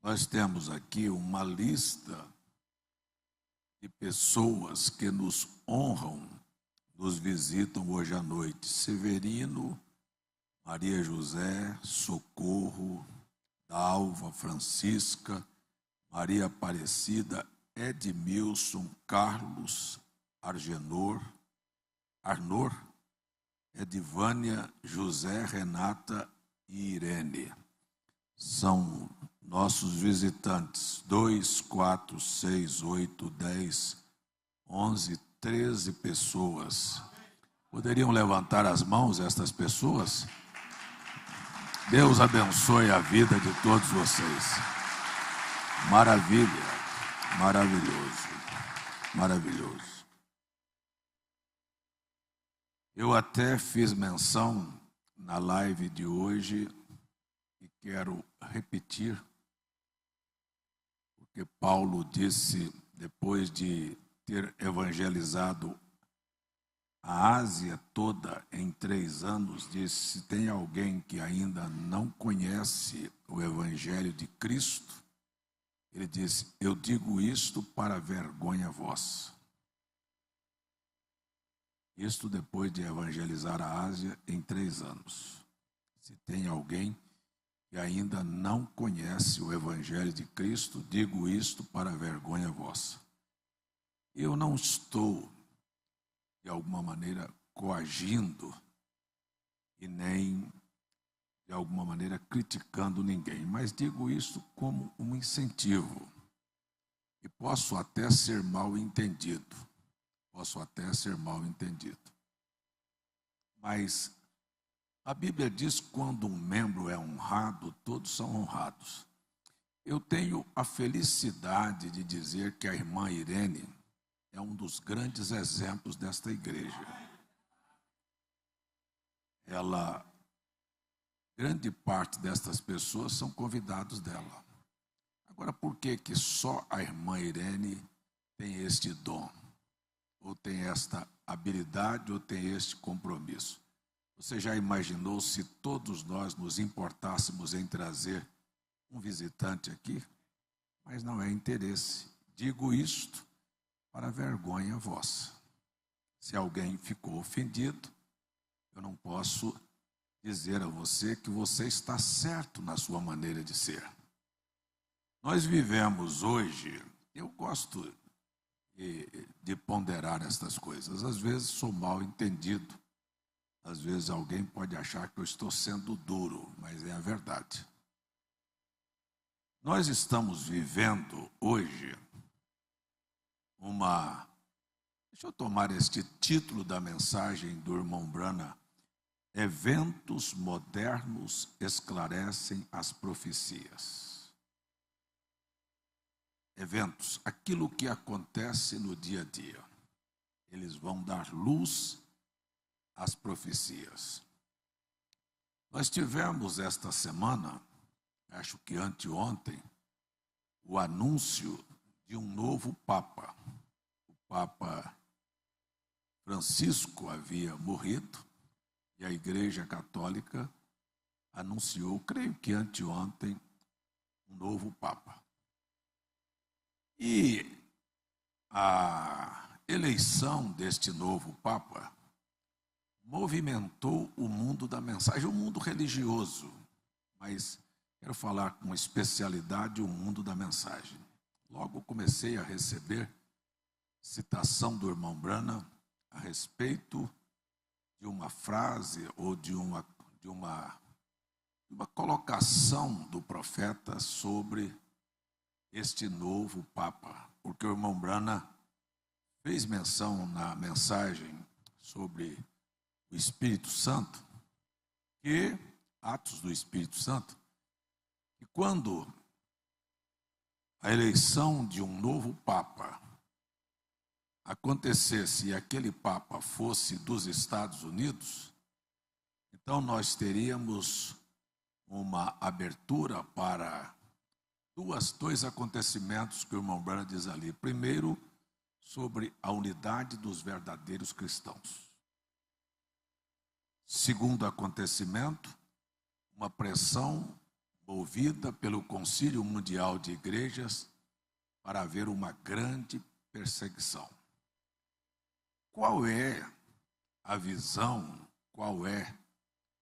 Nós temos aqui uma lista de pessoas que nos honram, nos visitam hoje à noite. Severino, Maria José, Socorro, Dalva, Francisca, Maria Aparecida, Edmilson, Carlos, Arnor, Edivânia, José, Renata e Irene. São nossos visitantes, 2, 4, 6, 8, 10, 11, 13 pessoas. Poderiam levantar as mãos estas pessoas? Deus abençoe a vida de todos vocês. Maravilha, maravilhoso, maravilhoso. Eu até fiz menção na live de hoje e quero repetir, porque Paulo disse, depois de ter evangelizado a Ásia toda em 3 anos, disse: se tem alguém que ainda não conhece o Evangelho de Cristo, ele disse: eu digo isto para vergonha vossa. Isto depois de evangelizar a Ásia em 3 anos. Se tem alguém que ainda não conhece o Evangelho de Cristo, digo isto para vergonha vossa. Eu não estou, de alguma maneira, coagindo e nem, de alguma maneira, criticando ninguém, mas digo isso como um incentivo. E posso até ser mal entendido. Mas a Bíblia diz que quando um membro é honrado, todos são honrados. Eu tenho a felicidade de dizer que a irmã Irene é um dos grandes exemplos desta igreja. Grande parte destas pessoas são convidados dela. Agora, por que só a irmã Irene tem este dom? Ou tem esta habilidade, ou tem este compromisso? Você já imaginou se todos nós nos importássemos em trazer um visitante aqui? Mas não é interesse. Digo isto para vergonha vossa. Se alguém ficou ofendido, eu não posso dizer a você que você está certo na sua maneira de ser. Nós vivemos hoje, eu gosto de ponderar estas coisas. Às vezes sou mal entendido. Às vezes alguém pode achar que eu estou sendo duro, mas é a verdade. Nós estamos vivendo hoje deixa eu tomar este título da mensagem do irmão Brana: eventos modernos esclarecem as profecias. Eventos, aquilo que acontece no dia a dia, eles vão dar luz às profecias. Nós tivemos esta semana, acho que anteontem, o anúncio de um novo Papa. O Papa Francisco havia morrido e a Igreja Católica anunciou, creio que anteontem, um novo Papa. E a eleição deste novo Papa movimentou o mundo da mensagem, o mundo religioso, mas quero falar com especialidade o mundo da mensagem. Logo comecei a receber citação do irmão Brana a respeito de uma frase ou de uma colocação do profeta sobre este novo Papa, porque o irmão Brana fez menção na mensagem sobre o Espírito Santo, que Atos do Espírito Santo, e quando a eleição de um novo Papa acontecesse e aquele Papa fosse dos Estados Unidos, então nós teríamos uma abertura para dois acontecimentos que o irmão Brana diz ali. Primeiro, sobre a unidade dos verdadeiros cristãos. Segundo acontecimento, uma pressão movida pelo Concílio Mundial de Igrejas para haver uma grande perseguição. Qual é a visão, qual é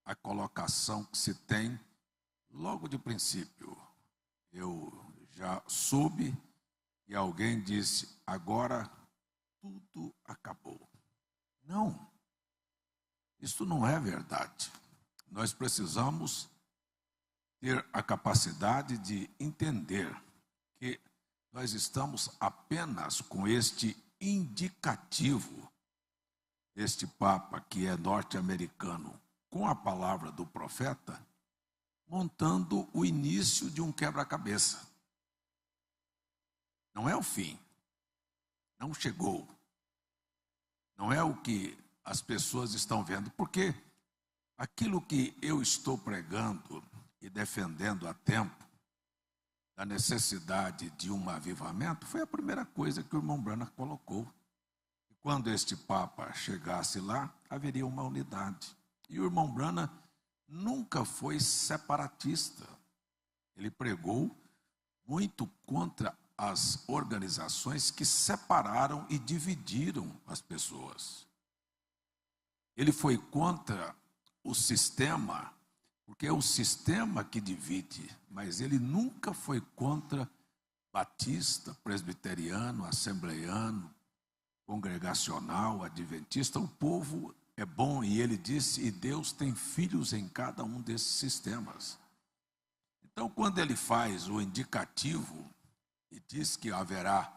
a colocação que se tem logo de princípio? Eu já soube e alguém disse, agora tudo acabou. Não, isso não é verdade. Nós precisamos ter a capacidade de entender que nós estamos apenas com este indicativo, este Papa que é norte-americano, com a palavra do profeta, montando o início de um quebra-cabeça. Não é o fim, não chegou, não é o que as pessoas estão vendo, porque aquilo que eu estou pregando e defendendo há tempo, da necessidade de um avivamento, foi a primeira coisa que o irmão Branham colocou. E quando este Papa chegasse lá, haveria uma unidade. E o irmão Branham nunca foi separatista. Ele pregou muito contra as organizações que separaram e dividiram as pessoas. Ele foi contra o sistema, porque é o sistema que divide, mas ele nunca foi contra batista, presbiteriano, assembleiano, congregacional, adventista. O povo é bom, e ele disse, e Deus tem filhos em cada um desses sistemas. Então, quando ele faz o indicativo e diz que haverá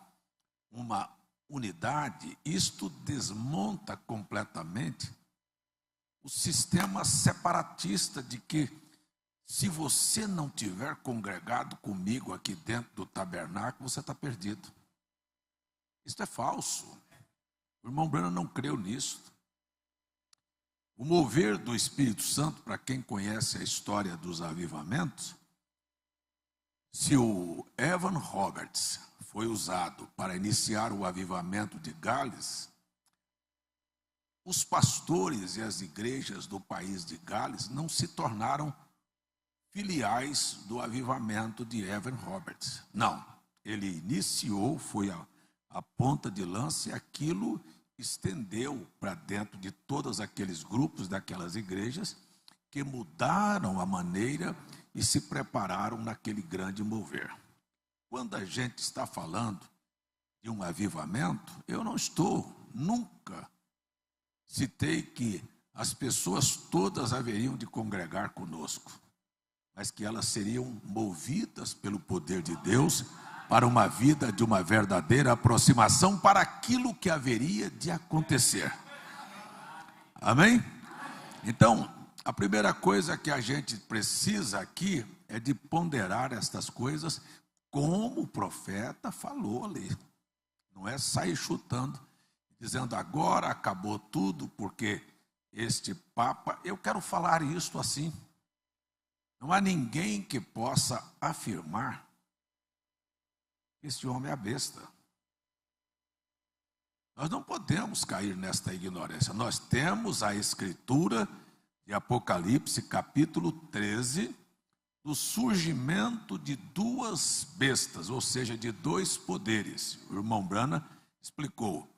uma unidade, isto desmonta completamente o sistema separatista de que, se você não tiver congregado comigo aqui dentro do tabernáculo, você está perdido. Isso é falso. O irmão Branham não creu nisso. O mover do Espírito Santo, para quem conhece a história dos avivamentos, se o Evan Roberts foi usado para iniciar o avivamento de Gales, os pastores e as igrejas do país de Gales não se tornaram filiais do avivamento de Evan Roberts. Não, ele iniciou, foi a ponta de lança, e aquilo estendeu para dentro de todos aqueles grupos daquelas igrejas que mudaram a maneira e se prepararam naquele grande mover. Quando a gente está falando de um avivamento, eu não estou, nunca citei que as pessoas todas haveriam de congregar conosco, mas que elas seriam movidas pelo poder de Deus para uma vida de uma verdadeira aproximação para aquilo que haveria de acontecer. Amém? Então, a primeira coisa que a gente precisa aqui é de ponderar estas coisas como o profeta falou ali. Não é sair chutando, dizendo agora acabou tudo, porque este Papa, eu quero falar isto assim. Não há ninguém que possa afirmar que este homem é a besta. Nós não podemos cair nesta ignorância. Nós temos a escritura de Apocalipse, capítulo 13, do surgimento de duas bestas, ou seja, de dois poderes. O irmão Branham explicou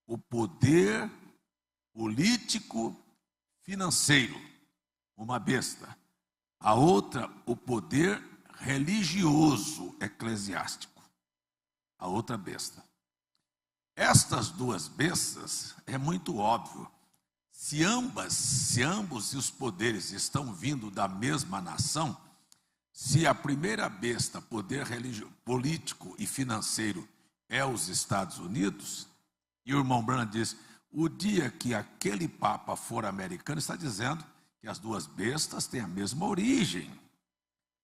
o poder político financeiro, uma besta. A outra, o poder religioso eclesiástico, a outra besta. Estas duas bestas, é muito óbvio, se ambos os poderes estão vindo da mesma nação, se a primeira besta, poder político e financeiro, é os Estados Unidos, e o irmão Branham diz, o dia que aquele Papa for americano, está dizendo que as duas bestas têm a mesma origem,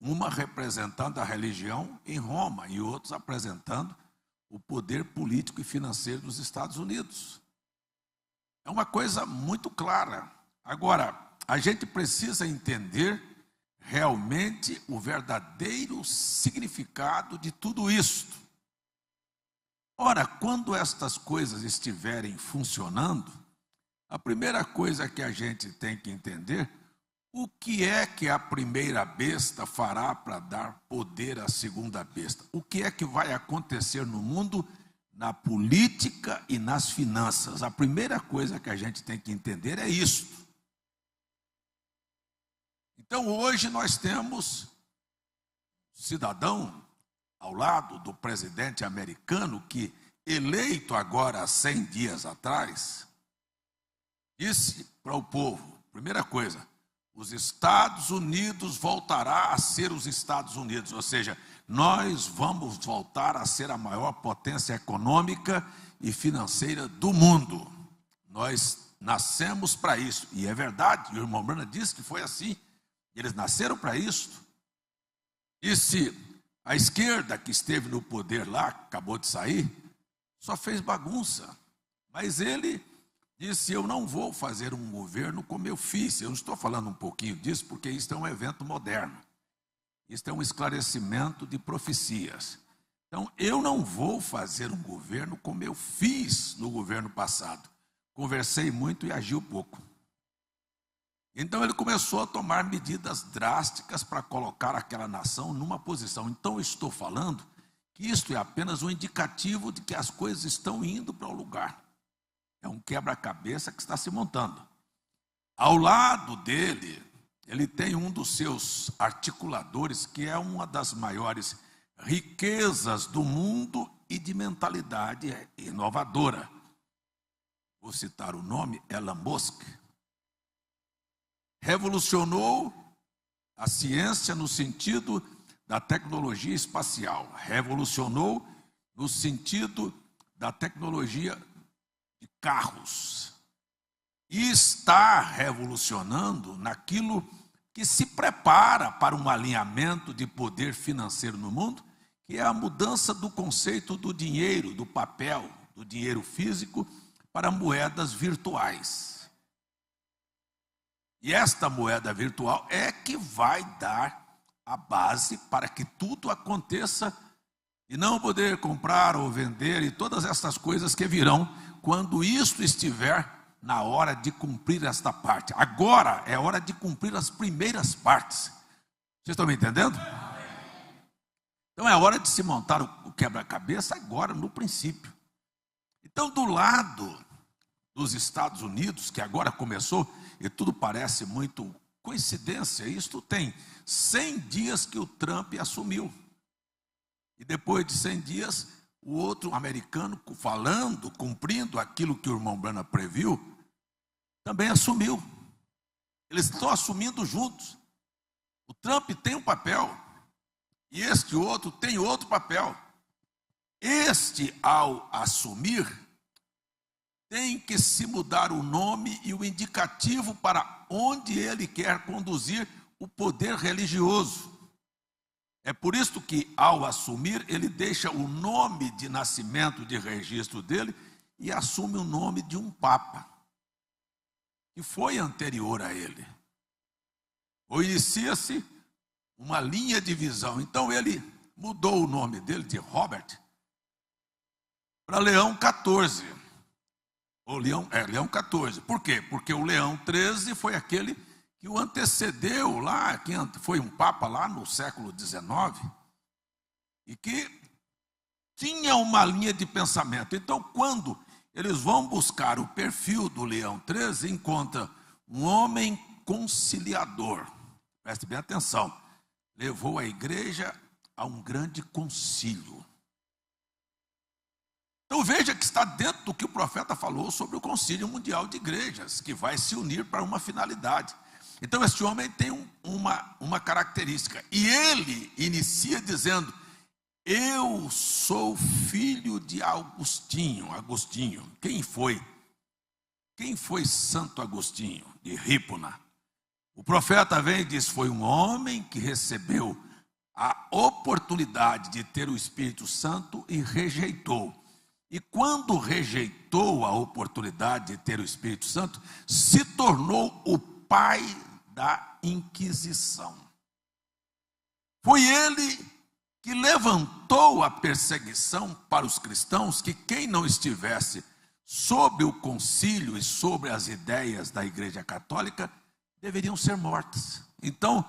uma representando a religião em Roma e outros apresentando o poder político e financeiro dos Estados Unidos. É uma coisa muito clara. Agora, a gente precisa entender realmente o verdadeiro significado de tudo isto. Ora, quando estas coisas estiverem funcionando, a primeira coisa que a gente tem que entender, O que é que a primeira besta fará para dar poder à segunda besta? O que é que vai acontecer no mundo, na política e nas finanças? A primeira coisa que a gente tem que entender é isso. Então, hoje nós temos cidadão ao lado do presidente americano que, eleito agora há 100 dias atrás, disse para o povo, primeira coisa, os Estados Unidos voltará a ser os Estados Unidos, ou seja, nós vamos voltar a ser a maior potência econômica e financeira do mundo. Nós nascemos para isso, e é verdade, o irmão Branham disse que foi assim, eles nasceram para isso. Disse, a esquerda que esteve no poder lá, acabou de sair, só fez bagunça, mas ele disse, eu não vou fazer um governo como eu fiz. Eu não estou falando um pouquinho disso, porque isso é um evento moderno. Isso é um esclarecimento de profecias. Então, eu não vou fazer um governo como eu fiz no governo passado. Conversei muito e agiu pouco. Então, ele começou a tomar medidas drásticas para colocar aquela nação numa posição. Então, eu estou falando que isto é apenas um indicativo de que as coisas estão indo para o lugar. É um quebra-cabeça que está se montando. Ao lado dele, ele tem um dos seus articuladores, que é uma das maiores riquezas do mundo e de mentalidade inovadora. Vou citar o nome, Elon Musk. Revolucionou a ciência no sentido da tecnologia espacial. Revolucionou no sentido da tecnologia de carros, e está revolucionando naquilo que se prepara para um alinhamento de poder financeiro no mundo, que é a mudança do conceito do dinheiro, do papel, do dinheiro físico, para moedas virtuais. E esta moeda virtual é que vai dar a base para que tudo aconteça e não poder comprar ou vender e todas essas coisas que virão quando isto estiver na hora de cumprir esta parte. Agora é hora de cumprir as primeiras partes. Vocês estão me entendendo? Então é hora de se montar o quebra-cabeça agora, no princípio. Então, do lado dos Estados Unidos, que agora começou, e tudo parece muito coincidência, isto tem 100 dias que o Trump assumiu. E depois de 100 dias, o outro americano, falando, cumprindo aquilo que o irmão Branham previu, também assumiu. Eles estão assumindo juntos. O Trump tem um papel, e este outro tem outro papel. Este, ao assumir, tem que se mudar o nome e o indicativo para onde ele quer conduzir o poder religioso. É por isso que, ao assumir, ele deixa o nome de nascimento de registro dele e assume o nome de um papa, que foi anterior a ele. Ou inicia-se uma linha de visão. Então, ele mudou o nome dele de Robert para Leão XIV. Ou Leão XIV. Por quê? Porque o Leão XIII foi aquele que o antecedeu lá, que foi um papa lá no século XIX, e que tinha uma linha de pensamento. Então, quando eles vão buscar o perfil do Leão XIII, encontra um homem conciliador. Preste bem atenção. Levou a igreja a um grande concílio. Então veja que está dentro do que o profeta falou sobre o concílio mundial de igrejas, que vai se unir para uma finalidade. Então esse homem tem uma característica, e ele inicia dizendo, eu sou filho de Agostinho. Quem foi? Quem foi Santo Agostinho de Hipona? O profeta vem e diz, foi um homem que recebeu a oportunidade de ter o Espírito Santo e rejeitou. E quando rejeitou a oportunidade de ter o Espírito Santo, se tornou o pai da Inquisição. Foi ele que levantou a perseguição para os cristãos, que quem não estivesse sob o concílio e sobre as ideias da Igreja Católica, deveriam ser mortas. Então,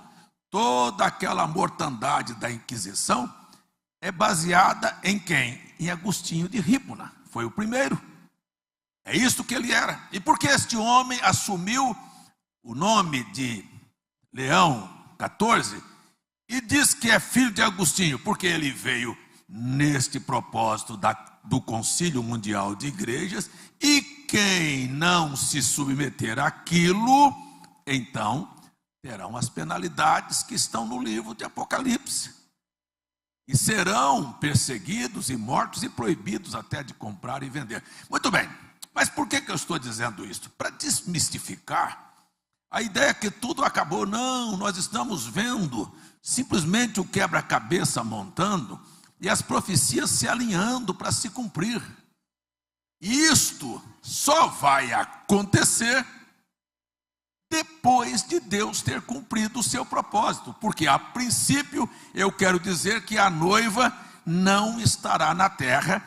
toda aquela mortandade da Inquisição é baseada em quem? Em Agostinho de Hipona. Foi o primeiro. É isso que ele era. E por que este homem assumiu o nome de Leão XIV e diz que é filho de Agostinho? Porque ele veio neste propósito do Concílio Mundial de Igrejas, e quem não se submeter àquilo, então terão as penalidades que estão no livro de Apocalipse. E serão perseguidos e mortos e proibidos até de comprar e vender. Muito bem, mas por que eu estou dizendo isso? Para desmistificar a ideia que tudo acabou. Não, nós estamos vendo simplesmente o quebra-cabeça montando e as profecias se alinhando para se cumprir. E isto só vai acontecer depois de Deus ter cumprido o seu propósito. Porque a princípio eu quero dizer que a noiva não estará na terra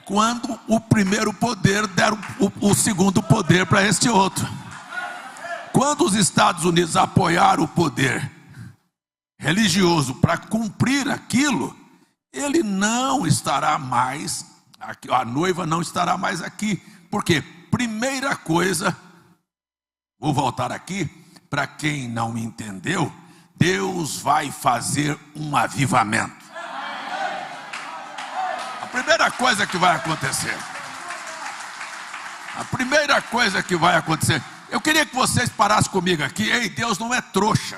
quando o primeiro poder der o segundo poder para este outro. Quando os Estados Unidos apoiaram o poder religioso para cumprir aquilo, ele não estará mais aqui, a noiva não estará mais aqui. Porque, primeira coisa, vou voltar aqui, para quem não entendeu, Deus vai fazer um avivamento. A primeira coisa que vai acontecer. A primeira coisa que vai acontecer. Eu queria que vocês parassem comigo aqui. Ei, Deus não é trouxa.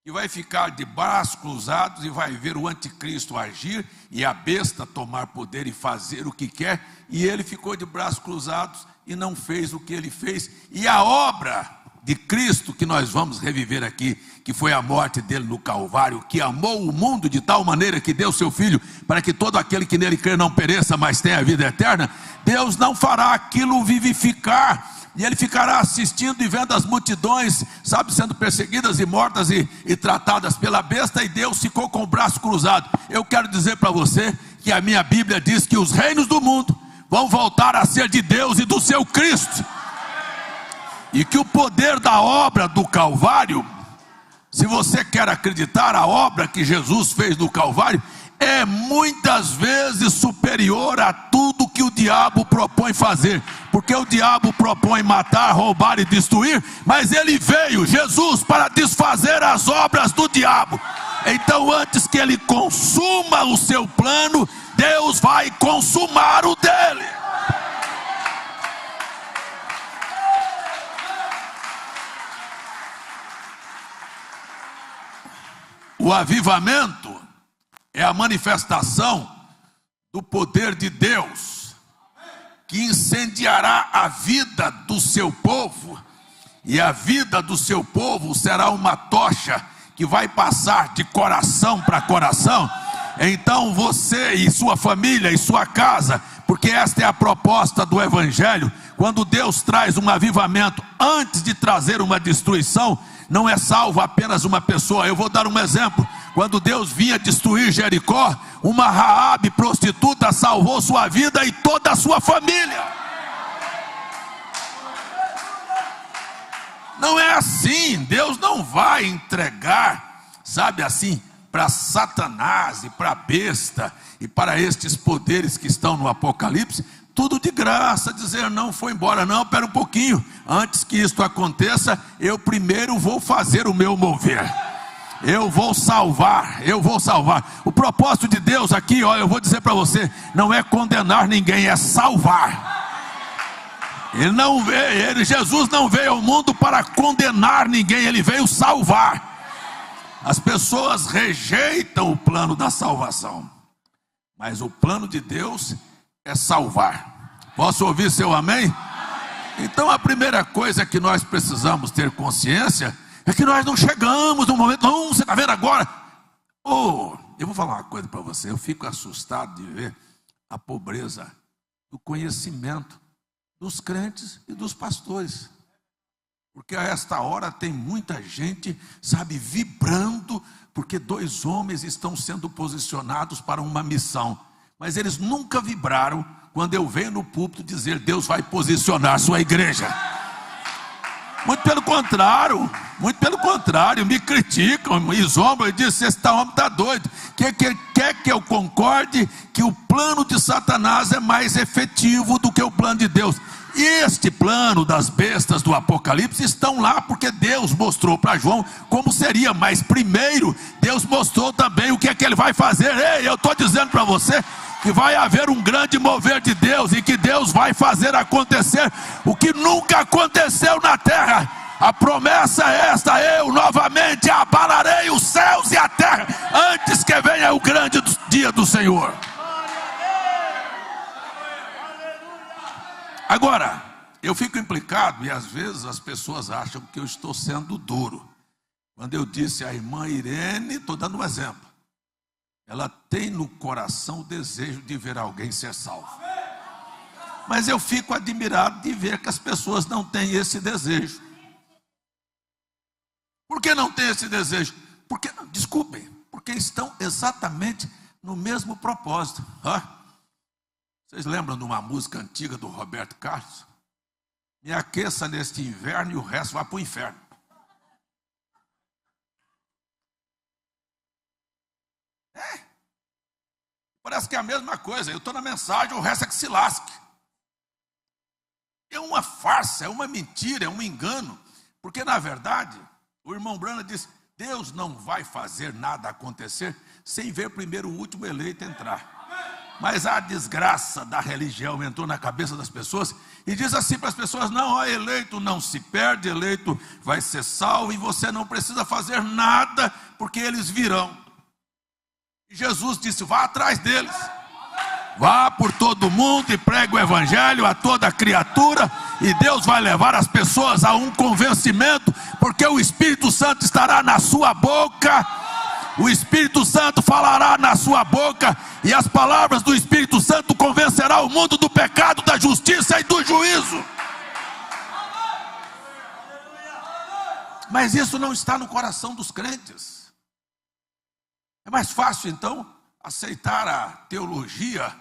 E vai ficar de braços cruzados e vai ver o anticristo agir e a besta tomar poder e fazer o que quer. E ele ficou de braços cruzados e não fez o que ele fez. E a obra de Cristo que nós vamos reviver aqui, que foi a morte dele no Calvário, que amou o mundo de tal maneira que deu seu Filho, para que todo aquele que nele crê não pereça, mas tenha a vida eterna. Deus não fará aquilo vivificar. E ele ficará assistindo e vendo as multidões, sabe, sendo perseguidas e mortas e tratadas pela besta, e Deus ficou com o braço cruzado. Eu quero dizer para você que a minha Bíblia diz que os reinos do mundo vão voltar a ser de Deus e do seu Cristo. E que o poder da obra do Calvário, se você quer acreditar, a obra que Jesus fez no Calvário é muitas vezes superior a tudo que o diabo propõe fazer. Porque o diabo propõe matar, roubar e destruir, mas ele veio, Jesus, para desfazer as obras do diabo. Então, antes que ele consuma o seu plano, Deus vai consumar o dele. O avivamento é a manifestação do poder de Deus, que incendiará a vida do seu povo, e a vida do seu povo será uma tocha que vai passar de coração para coração. Então você e sua família e sua casa, porque esta é a proposta do Evangelho, quando Deus traz um avivamento antes de trazer uma destruição, não é salvo apenas uma pessoa. Eu vou dar um exemplo. Quando Deus vinha destruir Jericó, uma Raabe prostituta salvou sua vida e toda a sua família. Não é assim. Deus não vai entregar, sabe assim, para Satanás e para a besta e para estes poderes que estão no Apocalipse, tudo de graça, dizer não, foi embora. Não, espera um pouquinho, antes que isto aconteça, eu primeiro vou fazer o meu mover. Eu vou salvar. O propósito de Deus aqui, ó, eu vou dizer para você, não é condenar ninguém, é salvar. Jesus não veio ao mundo para condenar ninguém, ele veio salvar. As pessoas rejeitam o plano da salvação, mas o plano de Deus é salvar. Posso ouvir seu amém? Então a primeira coisa que nós precisamos ter consciência é que nós não chegamos no momento, não, você está vendo agora? Eu vou falar uma coisa para você, eu fico assustado de ver a pobreza do conhecimento dos crentes e dos pastores. Porque a esta hora tem muita gente, sabe, vibrando, porque dois homens estão sendo posicionados para uma missão. Mas eles nunca vibraram quando eu venho no púlpito dizer: Deus vai posicionar sua igreja. Muito pelo contrário, me criticam, me zombam e dizem: esse homem está doido. Quer que eu concorde que o plano de Satanás é mais efetivo do que o plano de Deus. E este plano das bestas do Apocalipse estão lá porque Deus mostrou para João como seria, mas primeiro Deus mostrou também o que é que ele vai fazer. Ei, eu estou dizendo para você que vai haver um grande mover de Deus e que Deus vai fazer acontecer o que nunca aconteceu na terra. A promessa é esta: eu novamente abalarei os céus e a terra antes que venha o grande dia do Senhor. Agora, eu fico implicado e às vezes as pessoas acham que eu estou sendo duro. Quando eu disse à irmã Irene, estou dando um exemplo, ela tem no coração o desejo de ver alguém ser salvo. Mas eu fico admirado de ver que as pessoas não têm esse desejo. Por que não tem esse desejo? Desculpem, porque estão exatamente no mesmo propósito. Vocês lembram de uma música antiga do Roberto Carlos? Me aqueça neste inverno e o resto vai para o inferno. Parece que é a mesma coisa. Eu estou na mensagem, o resto é que se lasque. É uma farsa, é uma mentira, é um engano. Porque na verdade, o irmão Branham disse: Deus não vai fazer nada acontecer sem ver primeiro o último eleito entrar. Mas a desgraça da religião entrou na cabeça das pessoas e diz assim para as pessoas: não, eleito não se perde, eleito vai ser salvo e você não precisa fazer nada porque eles virão. E Jesus disse: vá atrás deles, vá por todo mundo e pregue o evangelho a toda criatura, e Deus vai levar as pessoas a um convencimento, porque o Espírito Santo estará na sua boca. O Espírito Santo falará na sua boca, e as palavras do Espírito Santo convencerá o mundo do pecado, da justiça e do juízo. Mas isso não está no coração dos crentes. É mais fácil então aceitar a teologia,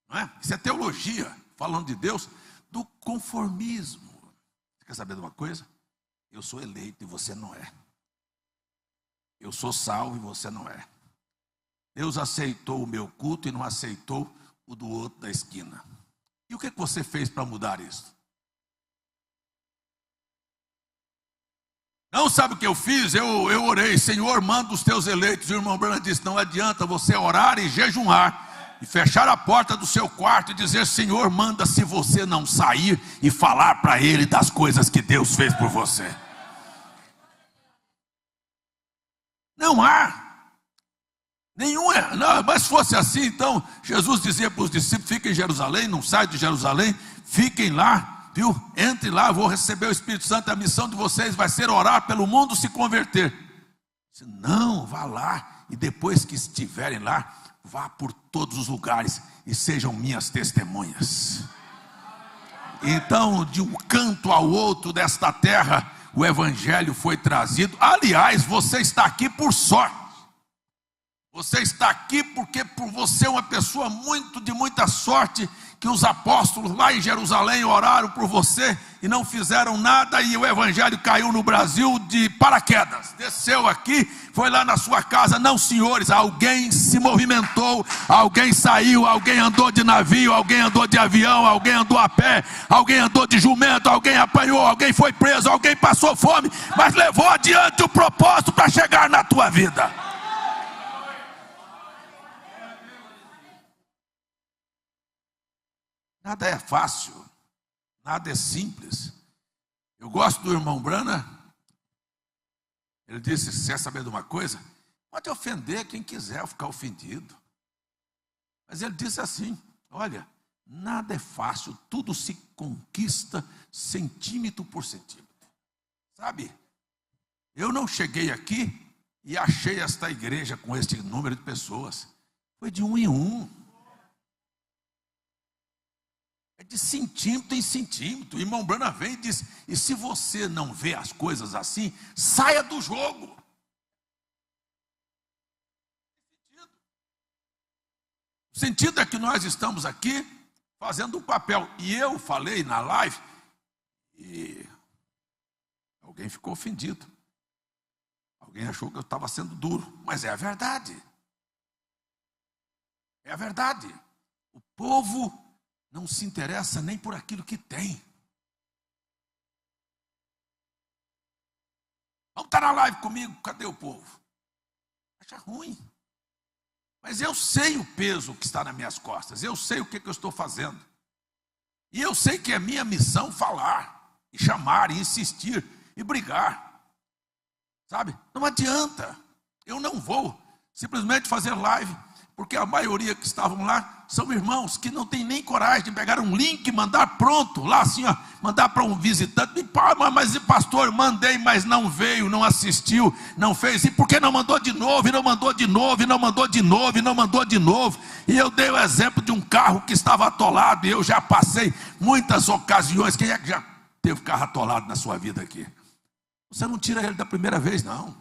não é? Isso é teologia, falando de Deus, do conformismo. Você quer saber de uma coisa? Eu sou eleito e você não é. Eu sou salvo e você não é. Deus aceitou o meu culto e não aceitou o do outro da esquina. E o que você fez para mudar isso? Não sabe o que eu fiz? Eu orei: Senhor, manda os teus eleitos. E o irmão Branham disse: não adianta você orar e jejuar e fechar a porta do seu quarto e dizer: Senhor, manda, se você não sair e falar para ele das coisas que Deus fez por você. Não há nenhum. Não, mas se fosse assim, então Jesus dizia para os discípulos: fiquem em Jerusalém, não saiam de Jerusalém, fiquem lá, viu? Entre lá, vou receber o Espírito Santo. A missão de vocês vai ser orar pelo mundo se converter. Não, vá lá, e depois que estiverem lá, vá por todos os lugares e sejam minhas testemunhas. Então, de um canto ao outro desta terra, o evangelho foi trazido. Aliás, você está aqui por sorte. Você está aqui porque por você é uma pessoa de muita sorte, que os apóstolos lá em Jerusalém oraram por você e não fizeram nada, e o evangelho caiu no Brasil de paraquedas. Desceu aqui, foi lá na sua casa. Não, senhores, alguém se movimentou, alguém saiu, alguém andou de navio, alguém andou de avião, alguém andou a pé, alguém andou de jumento, alguém apanhou, alguém foi preso, alguém passou fome, mas levou adiante o propósito para chegar na tua vida. Nada é fácil, nada é simples. Eu gosto do irmão Branham. Ele disse: se quer saber de uma coisa, pode ofender quem quiser ficar ofendido. Mas ele disse assim: olha, nada é fácil, tudo se conquista centímetro por centímetro. Sabe, eu não cheguei aqui e achei esta igreja com este número de pessoas. Foi de um em um. É de centímetro em centímetro. O irmão Branham vem e diz: e se você não vê as coisas assim, saia do jogo. O sentido é que nós estamos aqui fazendo um papel. E eu falei na live, e Alguém ficou ofendido. Alguém achou que eu estava sendo duro. Mas é a verdade. É a verdade. O povo não se interessa nem por aquilo que tem. Vamos estar na live comigo? Cadê o povo? Acha ruim. Mas eu sei o peso que está nas minhas costas. Eu sei o que eu estou fazendo. E eu sei que é minha missão falar, e chamar, e insistir, e brigar. Sabe? Não adianta. Eu não vou simplesmente fazer live, porque a maioria que estavam lá são irmãos que não tem nem coragem de pegar um link e mandar pronto, lá assim, ó, mandar para um visitante. Mas pastor, mandei, mas não veio, não assistiu, não fez. E por que não mandou de novo? E não mandou de novo, e não mandou de novo, e não mandou de novo. E eu dei o exemplo de um carro que estava atolado, e eu já passei muitas ocasiões. Quem é que já teve carro atolado na sua vida aqui? Você não tira ele da primeira vez, não.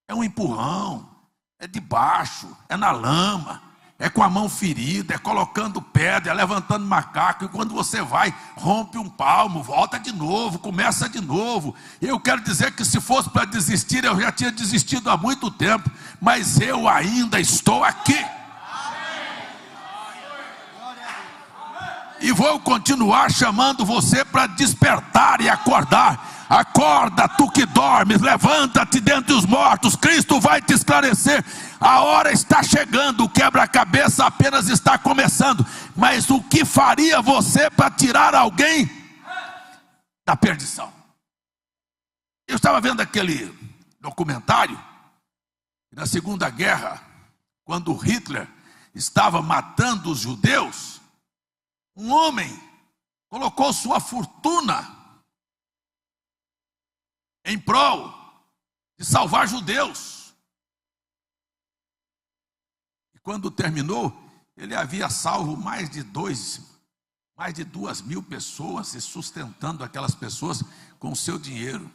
É um empurrão, é de baixo, é na lama, é com a mão ferida, é colocando pedra, é levantando macaco, e quando você vai, rompe um palmo, volta de novo, começa de novo. Eu quero dizer que se fosse para desistir, eu já tinha desistido há muito tempo, mas eu ainda estou aqui. E vou continuar chamando você para despertar e acordar. Acorda, tu que dormes, levanta-te dentre os mortos, Cristo vai te esclarecer. A hora está chegando, o quebra-cabeça apenas está começando. Mas o que faria você para tirar alguém da perdição? Eu estava vendo aquele documentário, na Segunda Guerra, quando Hitler estava matando os judeus, um homem colocou sua fortuna em prol de salvar judeus. E quando terminou, ele havia salvo mais de 2.000 pessoas e sustentando aquelas pessoas com o seu dinheiro.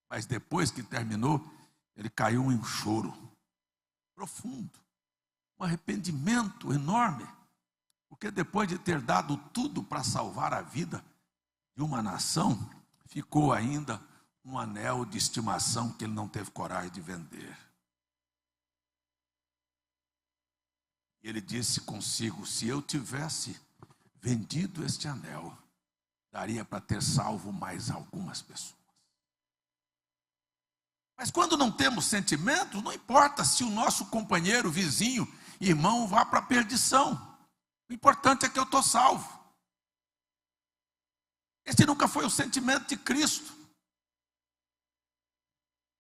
Mas depois que terminou, ele caiu em um choro profundo, um arrependimento enorme, porque depois de ter dado tudo para salvar a vida de uma nação, ficou ainda um anel de estimação que ele não teve coragem de vender. Ele disse consigo: se eu tivesse vendido este anel, daria para ter salvo mais algumas pessoas. Mas quando não temos sentimentos, não importa se o nosso companheiro, vizinho, irmão vá para a perdição. O importante é que eu estou salvo. Este nunca foi o sentimento de Cristo.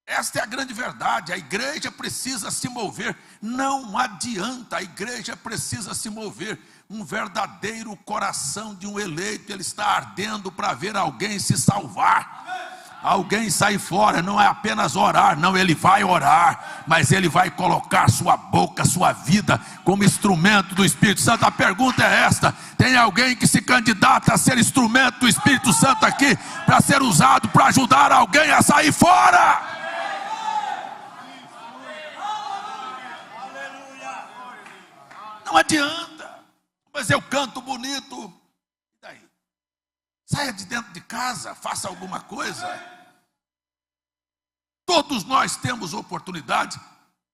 Esta é a grande verdade. A igreja precisa se mover. Não adianta, a igreja precisa se mover. Um verdadeiro coração de um eleito, ele está ardendo para ver alguém se salvar, alguém sair fora. Não é apenas orar, não, ele vai orar, mas ele vai colocar sua boca, sua vida como instrumento do Espírito Santo. A pergunta é esta: tem alguém que se candidata a ser instrumento do Espírito Santo aqui, para ser usado para ajudar alguém a sair fora? Não adianta, mas eu canto bonito, e daí? Saia de dentro de casa, faça alguma coisa. Todos nós temos oportunidade.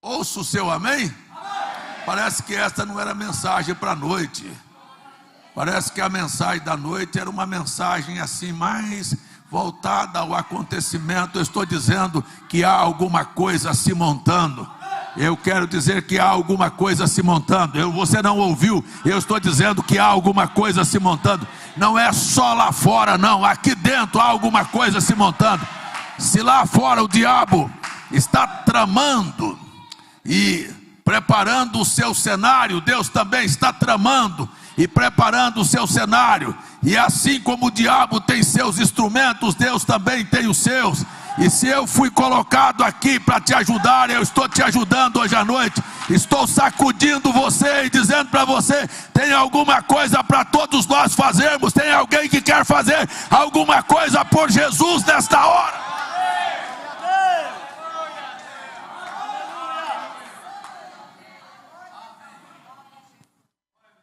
Ouça o seu amém? Parece que esta não era mensagem para a noite. Parece que a mensagem da noite era uma mensagem assim, mais voltada ao acontecimento. Eu estou dizendo que há alguma coisa se montando. Eu quero dizer que há alguma coisa se montando. Você não ouviu? Eu estou dizendo que há alguma coisa se montando. Não é só lá fora, não. Aqui dentro há alguma coisa se montando. Se lá fora o diabo está tramando e preparando o seu cenário, Deus também está tramando e preparando o seu cenário. E assim como o diabo tem seus instrumentos, Deus também tem os seus. E se eu fui colocado aqui para te ajudar, eu estou te ajudando hoje à noite. Estou sacudindo você e dizendo para você: tem alguma coisa para todos nós fazermos. Tem alguém que quer fazer alguma coisa por Jesus nesta hora?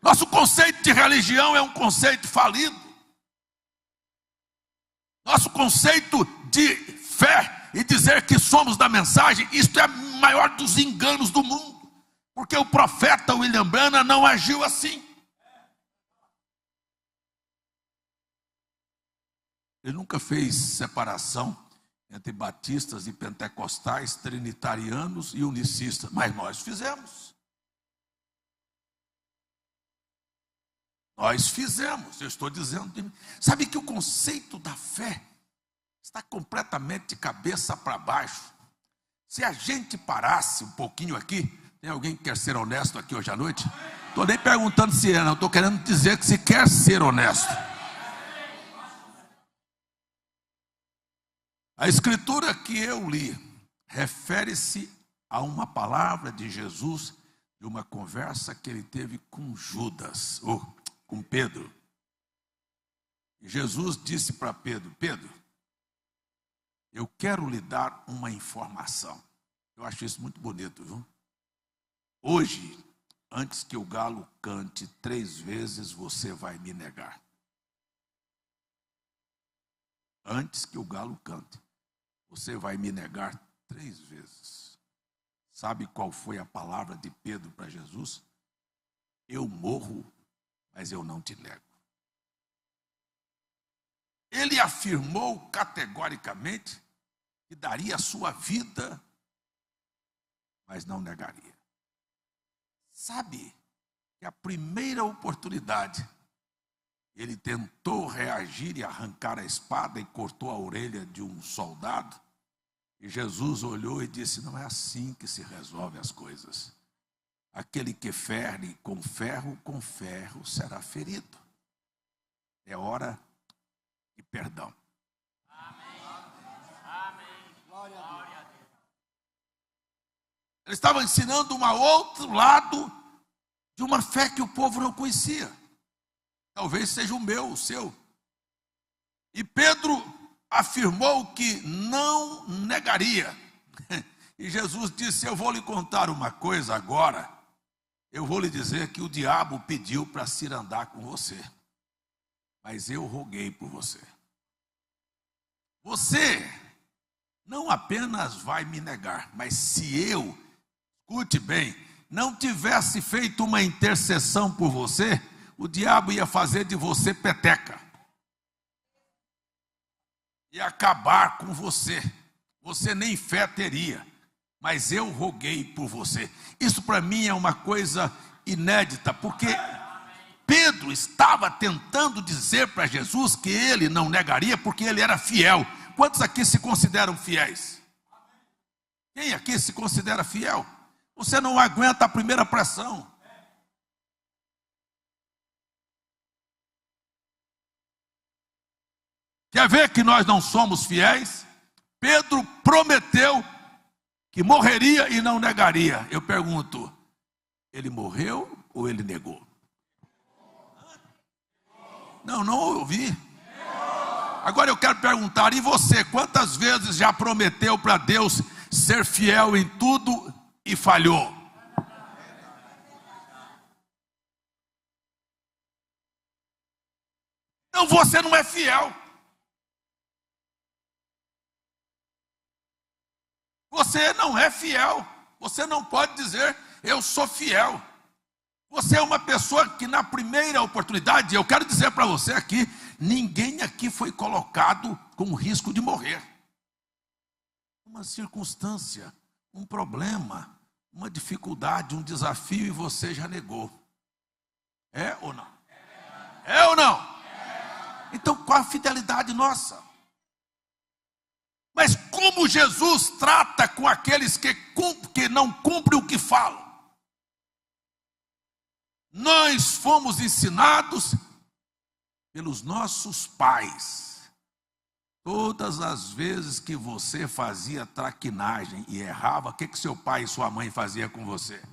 Nosso conceito de religião é um conceito falido. Nosso conceito de fé e dizer que somos da mensagem, isto é o maior dos enganos do mundo. Porque o profeta William Branham não agiu assim. Ele nunca fez separação entre batistas e pentecostais, trinitarianos e unicistas, mas nós fizemos. Nós fizemos, eu estou dizendo de mim. Sabe que o conceito da fé está completamente de cabeça para baixo. Se a gente parasse um pouquinho aqui, tem alguém que quer ser honesto aqui hoje à noite? Estou nem perguntando se é, não, estou querendo dizer que se quer ser honesto. A escritura que eu li refere-se a uma palavra de Jesus, de uma conversa que ele teve com Judas, ou com Pedro. E Jesus disse para Pedro: Pedro, eu quero lhe dar uma informação. Eu acho isso muito bonito, viu? Hoje, antes que o galo cante 3 vezes, você vai me negar. Antes que o galo cante, você vai me negar 3 vezes. Sabe qual foi a palavra de Pedro para Jesus? Eu morro, mas eu não te nego. Ele afirmou categoricamente que daria a sua vida, mas não negaria. Sabe que a primeira oportunidade, ele tentou reagir e arrancar a espada e cortou a orelha de um soldado. E Jesus olhou e disse: não é assim que se resolvem as coisas. Aquele que fere com ferro será ferido. É hora de perdão. Amém. Amém. Glória a Deus. Ele estava ensinando um outro lado de uma fé que o povo não conhecia. Talvez seja o meu, o seu. E Pedro afirmou que não negaria. E Jesus disse: eu vou lhe contar uma coisa agora. Eu vou lhe dizer que o diabo pediu para se andar com você. Mas eu roguei por você. Você não apenas vai me negar, mas se eu, escute bem, não tivesse feito uma intercessão por você, o diabo ia fazer de você peteca. Ia acabar com você. Você nem fé teria. Mas eu roguei por você. Isso para mim é uma coisa inédita, porque Pedro estava tentando dizer para Jesus que ele não negaria porque ele era fiel. Quantos aqui se consideram fiéis? Quem aqui se considera fiel? Você não aguenta a primeira pressão. Quer ver que nós não somos fiéis? Pedro prometeu que morreria e não negaria. Eu pergunto, ele morreu ou ele negou? Não ouvi. Agora eu quero perguntar, e você, quantas vezes já prometeu para Deus ser fiel em tudo e falhou? Então você não é fiel. Você não é fiel. Você não pode dizer, eu sou fiel. Você é uma pessoa que na primeira oportunidade, eu quero dizer para você aqui, ninguém aqui foi colocado com o risco de morrer. Uma circunstância, um problema, uma dificuldade, um desafio e você já negou. É ou não? É ou não? Então qual a fidelidade nossa? Mas como Jesus trata com aqueles que não cumprem o que falam? Nós fomos ensinados pelos nossos pais. Todas as vezes que você fazia traquinagem e errava, o que seu pai e sua mãe faziam com você?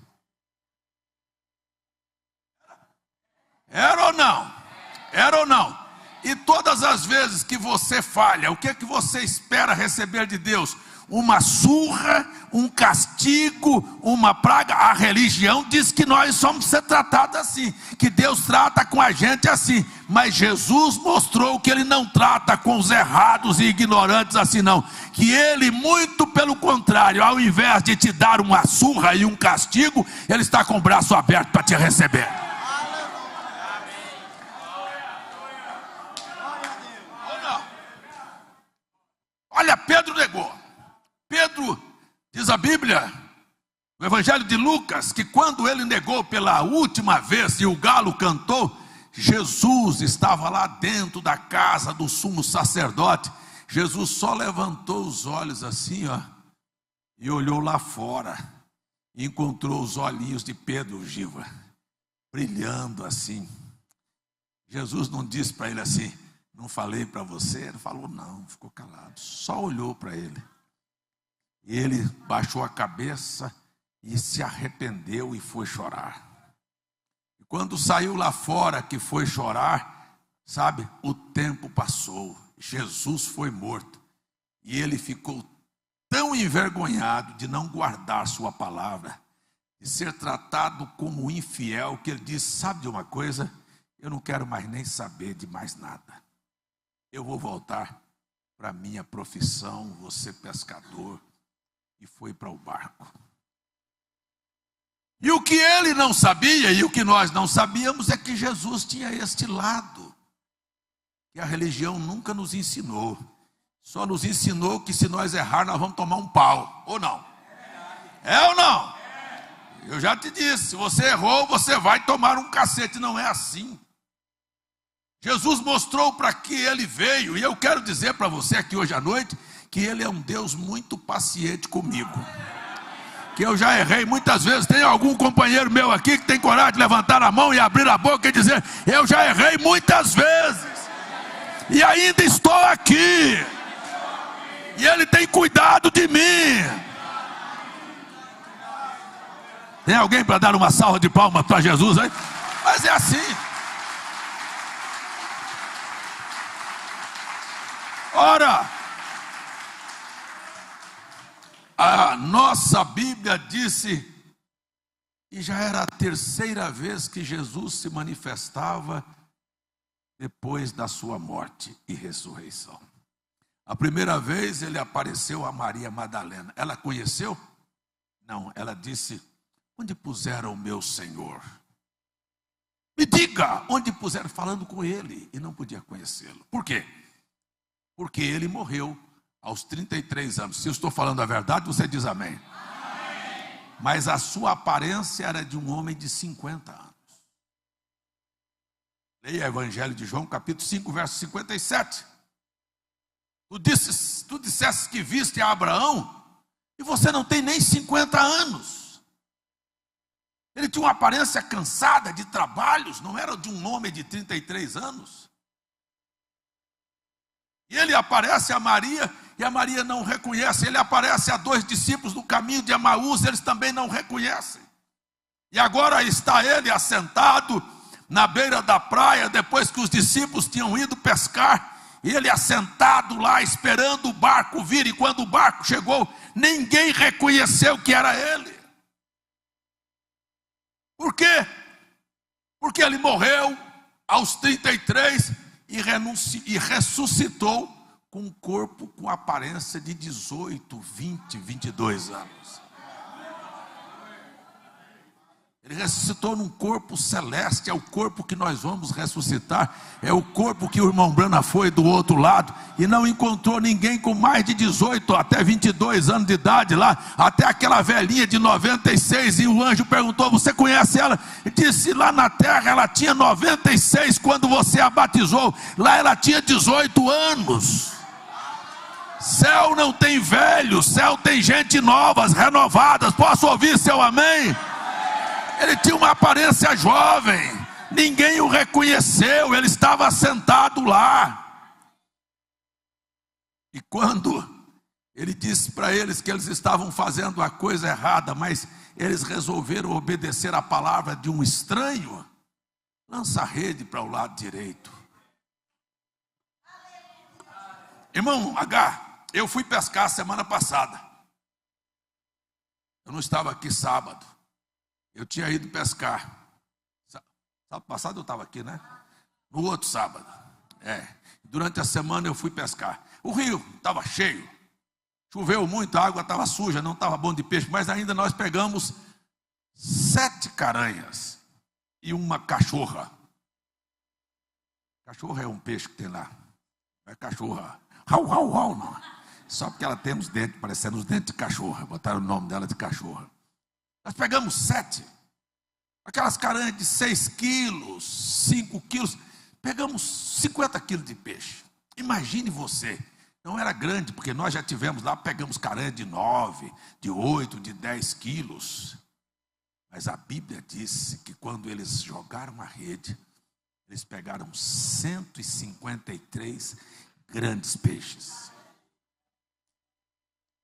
Era ou não? Era ou não? E todas as vezes que você falha, o que é que você espera receber de Deus? Uma surra, um castigo, uma praga. A religião diz que nós somos ser tratados assim, que Deus trata com a gente assim, mas Jesus mostrou que Ele não trata com os errados e ignorantes assim não, que Ele, muito pelo contrário, ao invés de te dar uma surra e um castigo, Ele está com o braço aberto para te receber. Olha, Pedro negou. Pedro, diz a Bíblia, no Evangelho de Lucas, que quando ele negou pela última vez e o galo cantou, Jesus estava lá dentro da casa do sumo sacerdote. Jesus só levantou os olhos assim, ó, e olhou lá fora, e encontrou os olhinhos de Pedro, Giva, brilhando assim. Jesus não disse para ele assim: não falei para você? Ele falou não, ficou calado, só olhou para ele. E ele baixou a cabeça e se arrependeu e foi chorar. E quando saiu lá fora que foi chorar, sabe, o tempo passou, Jesus foi morto. E ele ficou tão envergonhado de não guardar sua palavra, de ser tratado como infiel, que ele disse: sabe de uma coisa? Eu não quero mais nem saber de mais nada. Eu vou voltar para a minha profissão, vou ser pescador. E foi para o barco. E o que ele não sabia, e o que nós não sabíamos, é que Jesus tinha este lado, que a religião nunca nos ensinou. Só nos ensinou que se nós errar, nós vamos tomar um pau, ou não? É ou não? Eu já te disse, se você errou, você vai tomar um cacete. Não é assim. Jesus mostrou para que ele veio, e eu quero dizer para você aqui hoje à noite, que Ele é um Deus muito paciente comigo, que eu já errei muitas vezes. Tem algum companheiro meu aqui que tem coragem de levantar a mão e abrir a boca e dizer: eu já errei muitas vezes, e ainda estou aqui, e Ele tem cuidado de mim. Tem alguém para dar uma salva de palmas para Jesus aí? Mas é assim. Ora, a nossa Bíblia disse que já era a terceira vez que Jesus se manifestava depois da sua morte e ressurreição. A primeira vez ele apareceu a Maria Madalena. Ela conheceu? Não, ela disse: onde puseram o meu Senhor? Me diga onde puseram, falando com ele, e não podia conhecê-lo. Por quê? Porque ele morreu aos 33 anos. Se eu estou falando a verdade, você diz amém. Amém. Mas a sua aparência era de um homem de 50 anos. Leia o Evangelho de João, capítulo 5, verso 57. Tu disseste que viste a Abraão, e você não tem nem 50 anos. Ele tinha uma aparência cansada de trabalhos, não era de um homem de 33 anos. E ele aparece a Maria, e a Maria não reconhece. Ele aparece a dois discípulos no caminho de Emaús, eles também não reconhecem. E agora está ele assentado na beira da praia, depois que os discípulos tinham ido pescar, e ele assentado lá esperando o barco vir. E quando o barco chegou, ninguém reconheceu que era ele. Por quê? Porque ele morreu aos 33 e ressuscitou com um corpo com aparência de 18, 20, 22 anos. Ele ressuscitou num corpo celeste, é o corpo que nós vamos ressuscitar, é o corpo que o irmão Brana foi do outro lado, e não encontrou ninguém com mais de 18 até 22 anos de idade lá, até aquela velhinha de 96, e o anjo perguntou: você conhece ela? Ele disse: lá na terra ela tinha 96 quando você a batizou, lá ela tinha 18 anos. Céu não tem velho, céu tem gente novas, renovadas. Posso ouvir seu amém? Ele tinha uma aparência jovem, ninguém o reconheceu, ele estava sentado lá. E quando ele disse para eles que eles estavam fazendo a coisa errada, mas eles resolveram obedecer a palavra de um estranho, lança a rede para o lado direito. Irmão H, eu fui pescar semana passada. Eu não estava aqui sábado. Eu tinha ido pescar. Sábado passado eu estava aqui, né? No outro sábado. Durante a semana eu fui pescar. O rio estava cheio. Choveu muito, a água estava suja, não estava bom de peixe. Mas ainda nós pegamos 7 caranhas e uma cachorra. Cachorra é um peixe que tem lá. Não é cachorra. Rau, rau, rau, não. Só porque ela tem os dentes, parecendo os dentes de cachorra. Botaram o nome dela de cachorra. Nós pegamos 7. Aquelas caranhas de 6 quilos, 5 quilos. Pegamos 50 quilos de peixe. Imagine você. Não era grande, porque nós já tivemos lá, pegamos caranha de 9, de 8, de 10 quilos. Mas a Bíblia disse que quando eles jogaram a rede, eles pegaram 153 grandes peixes.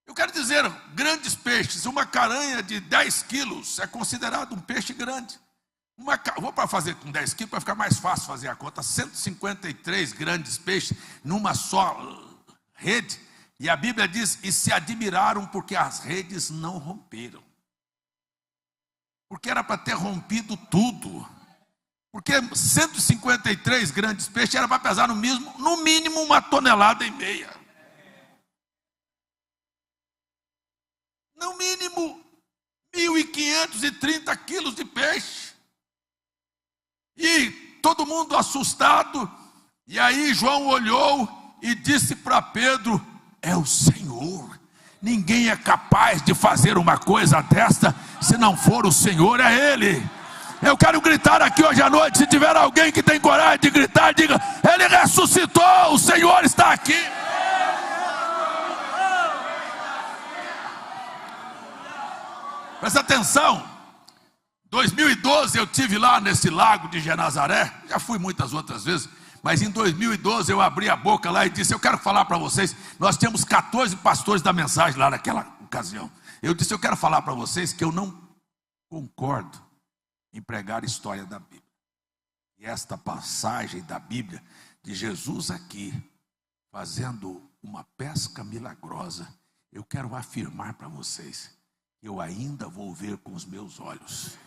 Eu quero dizer, grandes peixes, uma caranha de 10 quilos é considerado um peixe grande. Vou para fazer com 10 quilos para ficar mais fácil fazer a conta. 153 grandes peixes numa só rede. E a Bíblia diz, e se admiraram porque as redes não romperam. Porque era para ter rompido tudo. Porque 153 grandes peixes era para pesar no mínimo 1,5 toneladas. No mínimo 1.530 quilos de peixe. E todo mundo assustado. E aí João olhou e disse para Pedro, é o Senhor. Ninguém é capaz de fazer uma coisa desta, se não for o Senhor, é Ele. Eu quero gritar aqui hoje à noite, se tiver alguém que tem coragem de gritar, diga, Ele ressuscitou, o Senhor está aqui. Presta atenção, 2012 eu estive lá nesse lago de Genazaré, já fui muitas outras vezes, mas em 2012 eu abri a boca lá e disse, eu quero falar para vocês, nós tínhamos 14 pastores da mensagem lá naquela ocasião. Eu disse, eu quero falar para vocês que eu não concordo em pregar a história da Bíblia. E esta passagem da Bíblia, de Jesus aqui, fazendo uma pesca milagrosa, eu quero afirmar para vocês, eu ainda vou ver com os meus olhos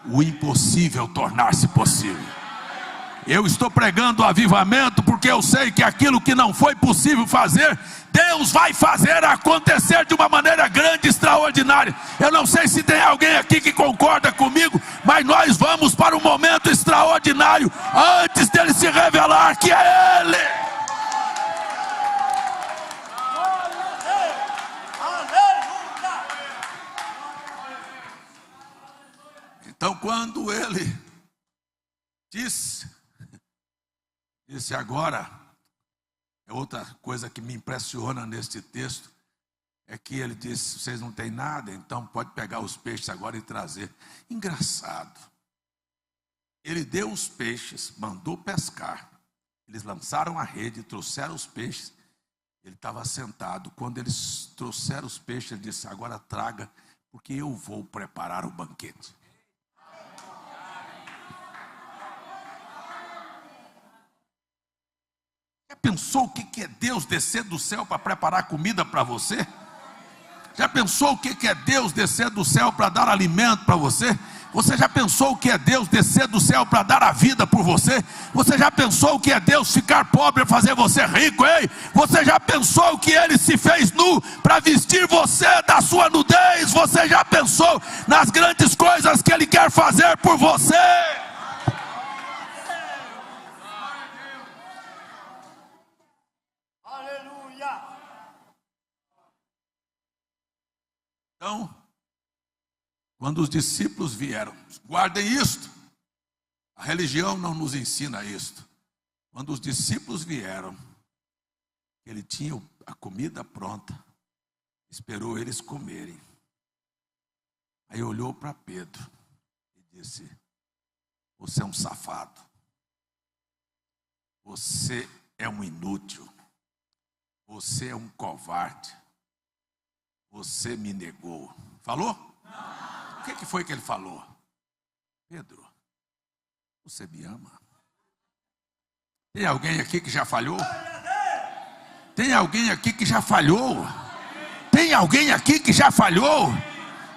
o impossível tornar-se possível. Eu estou pregando o avivamento porque eu sei que aquilo que não foi possível fazer, Deus vai fazer acontecer de uma maneira grande e extraordinária. Eu não sei se tem alguém aqui que concorda comigo, mas nós vamos para um momento extraordinário antes dele se revelar que é Ele. Então quando ele disse agora, é outra coisa que me impressiona neste texto, é que ele disse, vocês não têm nada, então pode pegar os peixes agora e trazer. Engraçado, ele deu os peixes, mandou pescar, eles lançaram a rede, trouxeram os peixes, ele estava sentado, quando eles trouxeram os peixes, ele disse, agora traga, porque eu vou preparar o banquete. Já pensou o que é Deus descer do céu para preparar comida para você? Já pensou o que é Deus descer do céu para dar alimento para você? Você já pensou o que é Deus descer do céu para dar a vida por você? Você já pensou o que é Deus ficar pobre e fazer você rico, hein? Você já pensou o que Ele se fez nu para vestir você da sua nudez? Você já pensou nas grandes coisas que Ele quer fazer por você? Então, quando os discípulos vieram, guardem isto, a religião não nos ensina isto. Quando os discípulos vieram, ele tinha a comida pronta, esperou eles comerem. Aí olhou para Pedro e disse, você é um safado, você é um inútil, você é um covarde. Você me negou. Falou? Não. O que foi que ele falou? Pedro, você me ama? Tem alguém aqui que já falhou? Tem alguém aqui que já falhou? Tem alguém aqui que já falhou?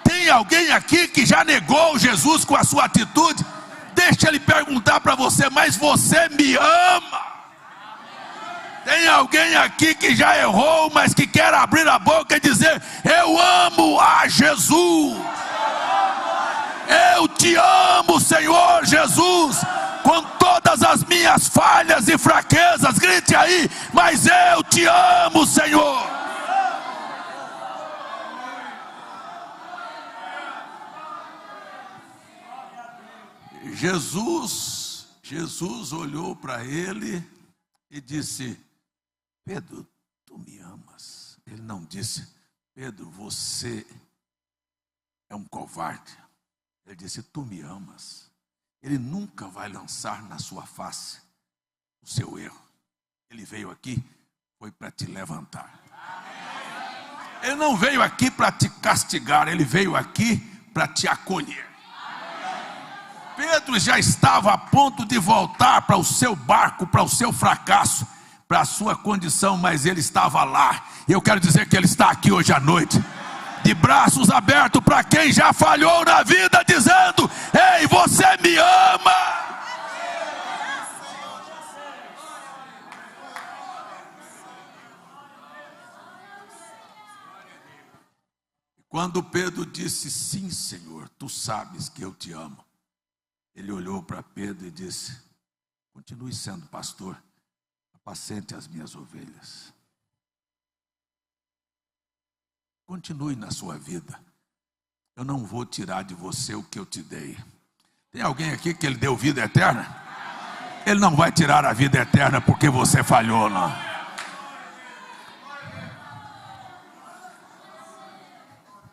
Tem alguém aqui que já negou Jesus com a sua atitude? Deixa ele perguntar para você: mas você me ama? Tem alguém aqui que já errou, mas que quer abrir a boca e dizer: eu amo a Jesus? Eu te amo, Senhor Jesus, com todas as minhas falhas e fraquezas. Grite aí: mas eu te amo, Senhor. Jesus olhou para ele e disse: Pedro, tu me amas? Ele não disse: Pedro, você é um covarde. Ele disse: tu me amas. Ele nunca vai lançar na sua face o seu erro. Ele veio aqui, foi para te levantar. Ele não veio aqui para te castigar, ele veio aqui para te acolher. Pedro já estava a ponto de voltar para o seu barco, para o seu fracasso, para a sua condição, mas ele estava lá. E eu quero dizer que ele está aqui hoje à noite, de braços abertos para quem já falhou na vida, dizendo: ei, você me ama? Quando Pedro disse: sim, Senhor, tu sabes que eu te amo, ele olhou para Pedro e disse: continue sendo pastor, apacente as minhas ovelhas. Continue na sua vida. Eu não vou tirar de você o que eu te dei. Tem alguém aqui que ele deu vida eterna? Ele não vai tirar a vida eterna porque você falhou, não.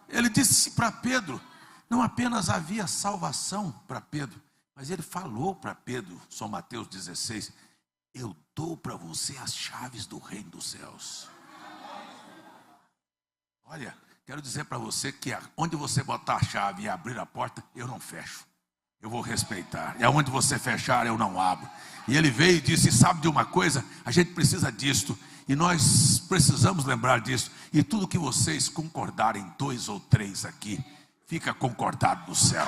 Ele disse para Pedro, não apenas havia salvação para Pedro, mas ele falou para Pedro, São Mateus 16, eu dou para você as chaves do reino dos céus. Olha, quero dizer para você que onde você botar a chave e abrir a porta, eu não fecho, eu vou respeitar. E aonde você fechar, eu não abro. E ele veio e disse: sabe de uma coisa? A gente precisa disto, e nós precisamos lembrar disso. E tudo que vocês concordarem, 2 ou 3 aqui, fica concordado no céu.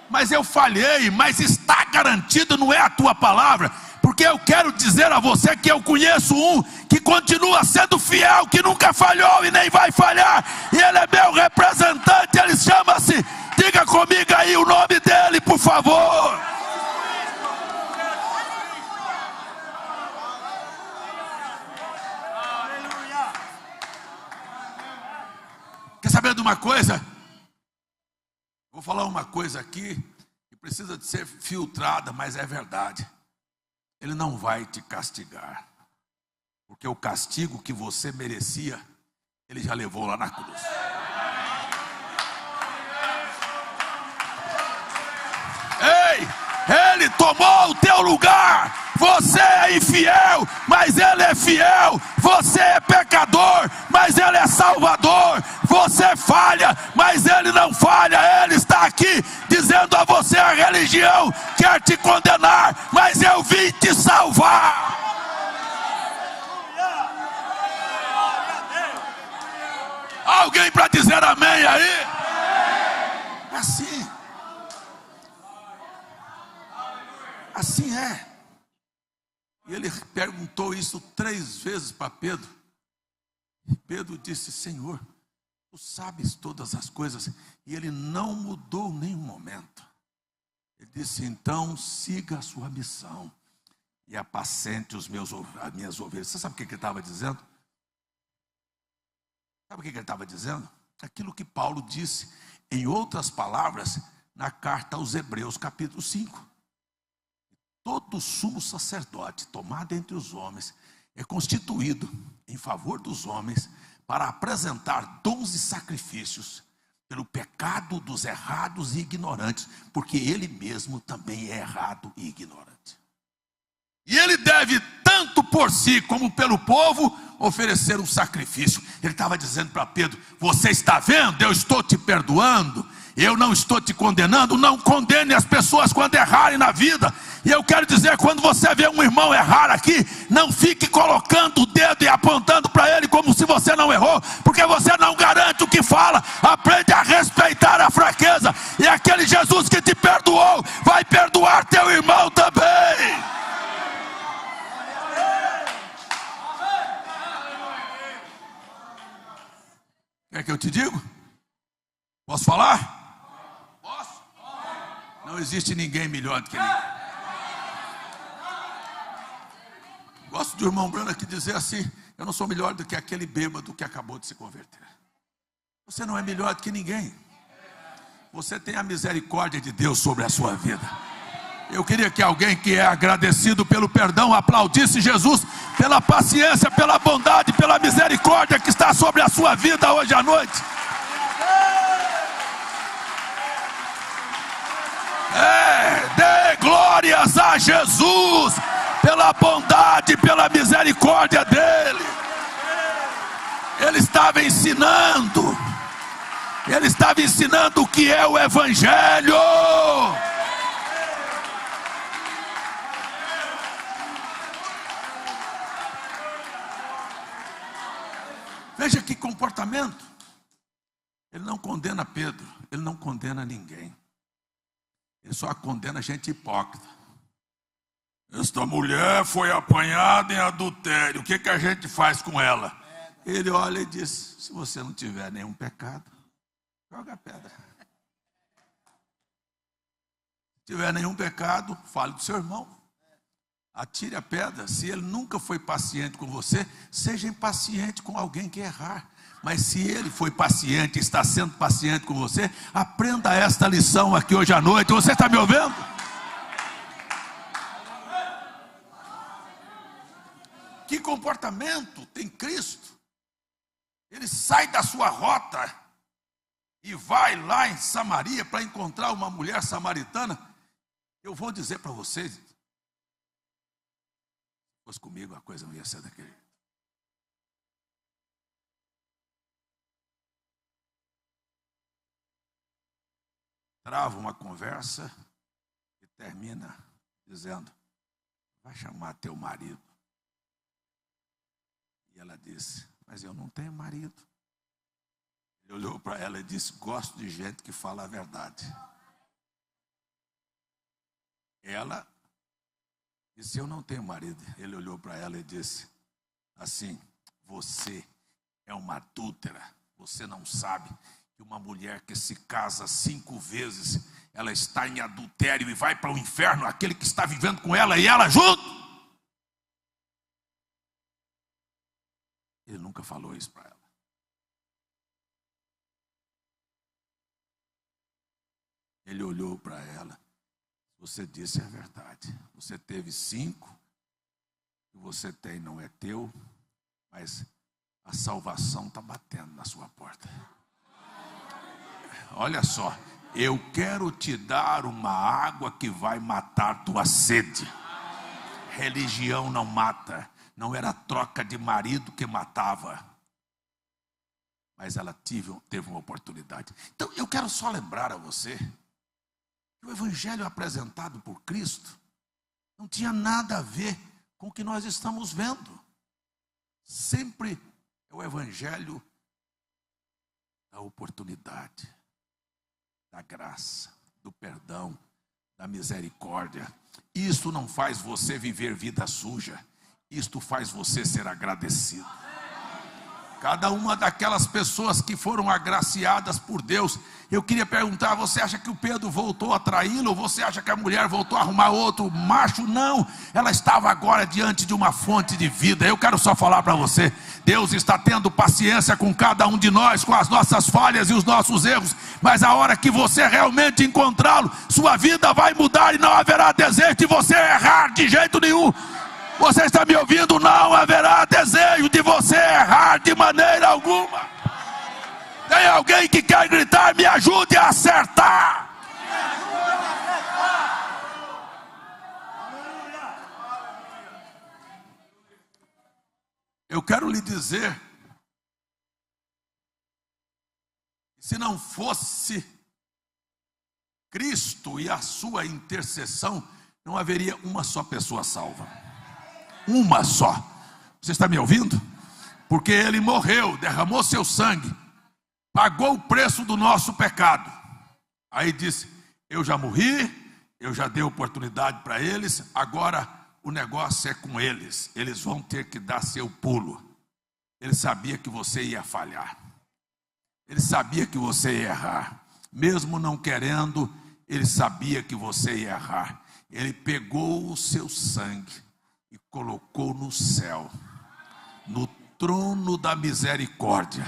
Mas eu falhei, mas está garantido, não é a tua palavra, porque eu quero dizer a você que eu conheço um que continua sendo fiel, que nunca falhou e nem vai falhar, e ele é meu representante. Ele chama-se, diga comigo aí o nome dele, por favor. Quer saber de uma coisa? Vou falar uma coisa aqui que precisa de ser filtrada, mas é verdade. Ele não vai te castigar, porque o castigo que você merecia, ele já levou lá na cruz. Ei, ele tomou o teu lugar. Você é infiel, mas ele é fiel. Você é pecador, mas ele é salvador. Você falha, mas ele não falha. Ele está aqui dizendo a você: a religião quer te condenar, mas eu vim te salvar. Alguém para dizer amém aí? Assim. Assim é. E ele perguntou isso 3 vezes para Pedro. E Pedro disse: Senhor, tu sabes todas as coisas. E ele não mudou nem um momento. Ele disse: então siga a sua missão e apacente as minhas ovelhas. Você sabe o que ele estava dizendo? Sabe o que ele estava dizendo? Aquilo que Paulo disse, em outras palavras, na carta aos Hebreus, capítulo 5. Todo sumo sacerdote tomado entre os homens é constituído em favor dos homens para apresentar dons e sacrifícios pelo pecado dos errados e ignorantes, porque ele mesmo também é errado e ignorante. E ele deve tanto por si como pelo povo, oferecer um sacrifício. Ele estava dizendo para Pedro: você está vendo? Eu estou te perdoando, eu não estou te condenando. Não condene as pessoas quando errarem na vida. E eu quero dizer, quando você vê um irmão errar aqui, não fique colocando o dedo e apontando para ele como se você não errou, porque você não garante o que fala. Aprende a respeitar a fraqueza, e aquele Jesus que te perdoou vai perdoar teu irmão também. Quer que eu te diga? Posso falar? Posso? Não existe ninguém melhor do que ele. Gosto do irmão Bruno aqui dizer assim: eu não sou melhor do que aquele bêbado que acabou de se converter. Você não é melhor do que ninguém. Você tem a misericórdia de Deus sobre a sua vida. Eu queria que alguém que é agradecido pelo perdão aplaudisse Jesus pela paciência, pela bondade, pela misericórdia que está sobre a sua vida hoje à noite. Dê glórias a Jesus pela bondade, pela misericórdia dele. Ele estava ensinando o que é o Evangelho. Veja que comportamento. Ele não condena Pedro, ele não condena ninguém. Ele só condena gente hipócrita. Esta mulher foi apanhada em adultério, o que a gente faz com ela? Ele olha e diz: se você não tiver nenhum pecado, joga a pedra. Se tiver nenhum pecado, fale do seu irmão, atire a pedra. Se ele nunca foi paciente com você, seja impaciente com alguém que errar. Mas se ele foi paciente, está sendo paciente com você, aprenda esta lição aqui hoje à noite. Você está me ouvindo? Que comportamento tem Cristo? Ele sai da sua rota e vai lá em Samaria para encontrar uma mulher samaritana. Eu vou dizer para vocês, se fosse comigo a coisa não ia ser daquele jeito. Trava uma conversa e termina dizendo: vai chamar teu marido. E ela disse: mas eu não tenho marido. Ele olhou para ela e disse: gosto de gente que fala a verdade. Ela disse: eu não tenho marido. Ele olhou para ela e disse assim: você é uma adúltera. Você não sabe que uma mulher que se casa 5 vezes, ela está em adultério e vai para o inferno, aquele que está vivendo com ela e ela junto. Ele nunca falou isso para ela. Ele olhou para ela: você disse a verdade. Você teve 5, o que você tem não é teu, mas a salvação está batendo na sua porta. Olha só, eu quero te dar uma água que vai matar tua sede. Religião não mata. Não era a troca de marido que matava. Mas ela teve uma oportunidade. Então eu quero só lembrar a você que o Evangelho apresentado por Cristo não tinha nada a ver com o que nós estamos vendo. Sempre é o Evangelho da oportunidade, da graça, do perdão, da misericórdia. Isso não faz você viver vida suja. Isto faz você ser agradecido. Cada uma daquelas pessoas que foram agraciadas por Deus, eu queria perguntar: você acha que o Pedro voltou a traí-lo? Ou você acha que a mulher voltou a arrumar outro macho? Não, ela estava agora diante de uma fonte de vida. Eu quero só falar para você: Deus está tendo paciência com cada um de nós, com as nossas falhas e os nossos erros. Mas a hora que você realmente encontrá-lo, sua vida vai mudar e não haverá desejo de você errar de jeito nenhum. Você está me ouvindo? Não haverá desejo de você errar de maneira alguma. Tem alguém que quer gritar: me ajude a acertar? Eu quero lhe dizer, se não fosse Cristo e a sua intercessão, não haveria uma só pessoa salva. Uma só. Você está me ouvindo? Porque ele morreu, derramou seu sangue, pagou o preço do nosso pecado. Aí disse: eu já morri, eu já dei oportunidade para eles, agora o negócio é com eles. Eles vão ter que dar seu pulo. Ele sabia que você ia falhar. Ele sabia que você ia errar. Mesmo não querendo, ele sabia que você ia errar. Ele pegou o seu sangue e colocou no céu, no trono da misericórdia.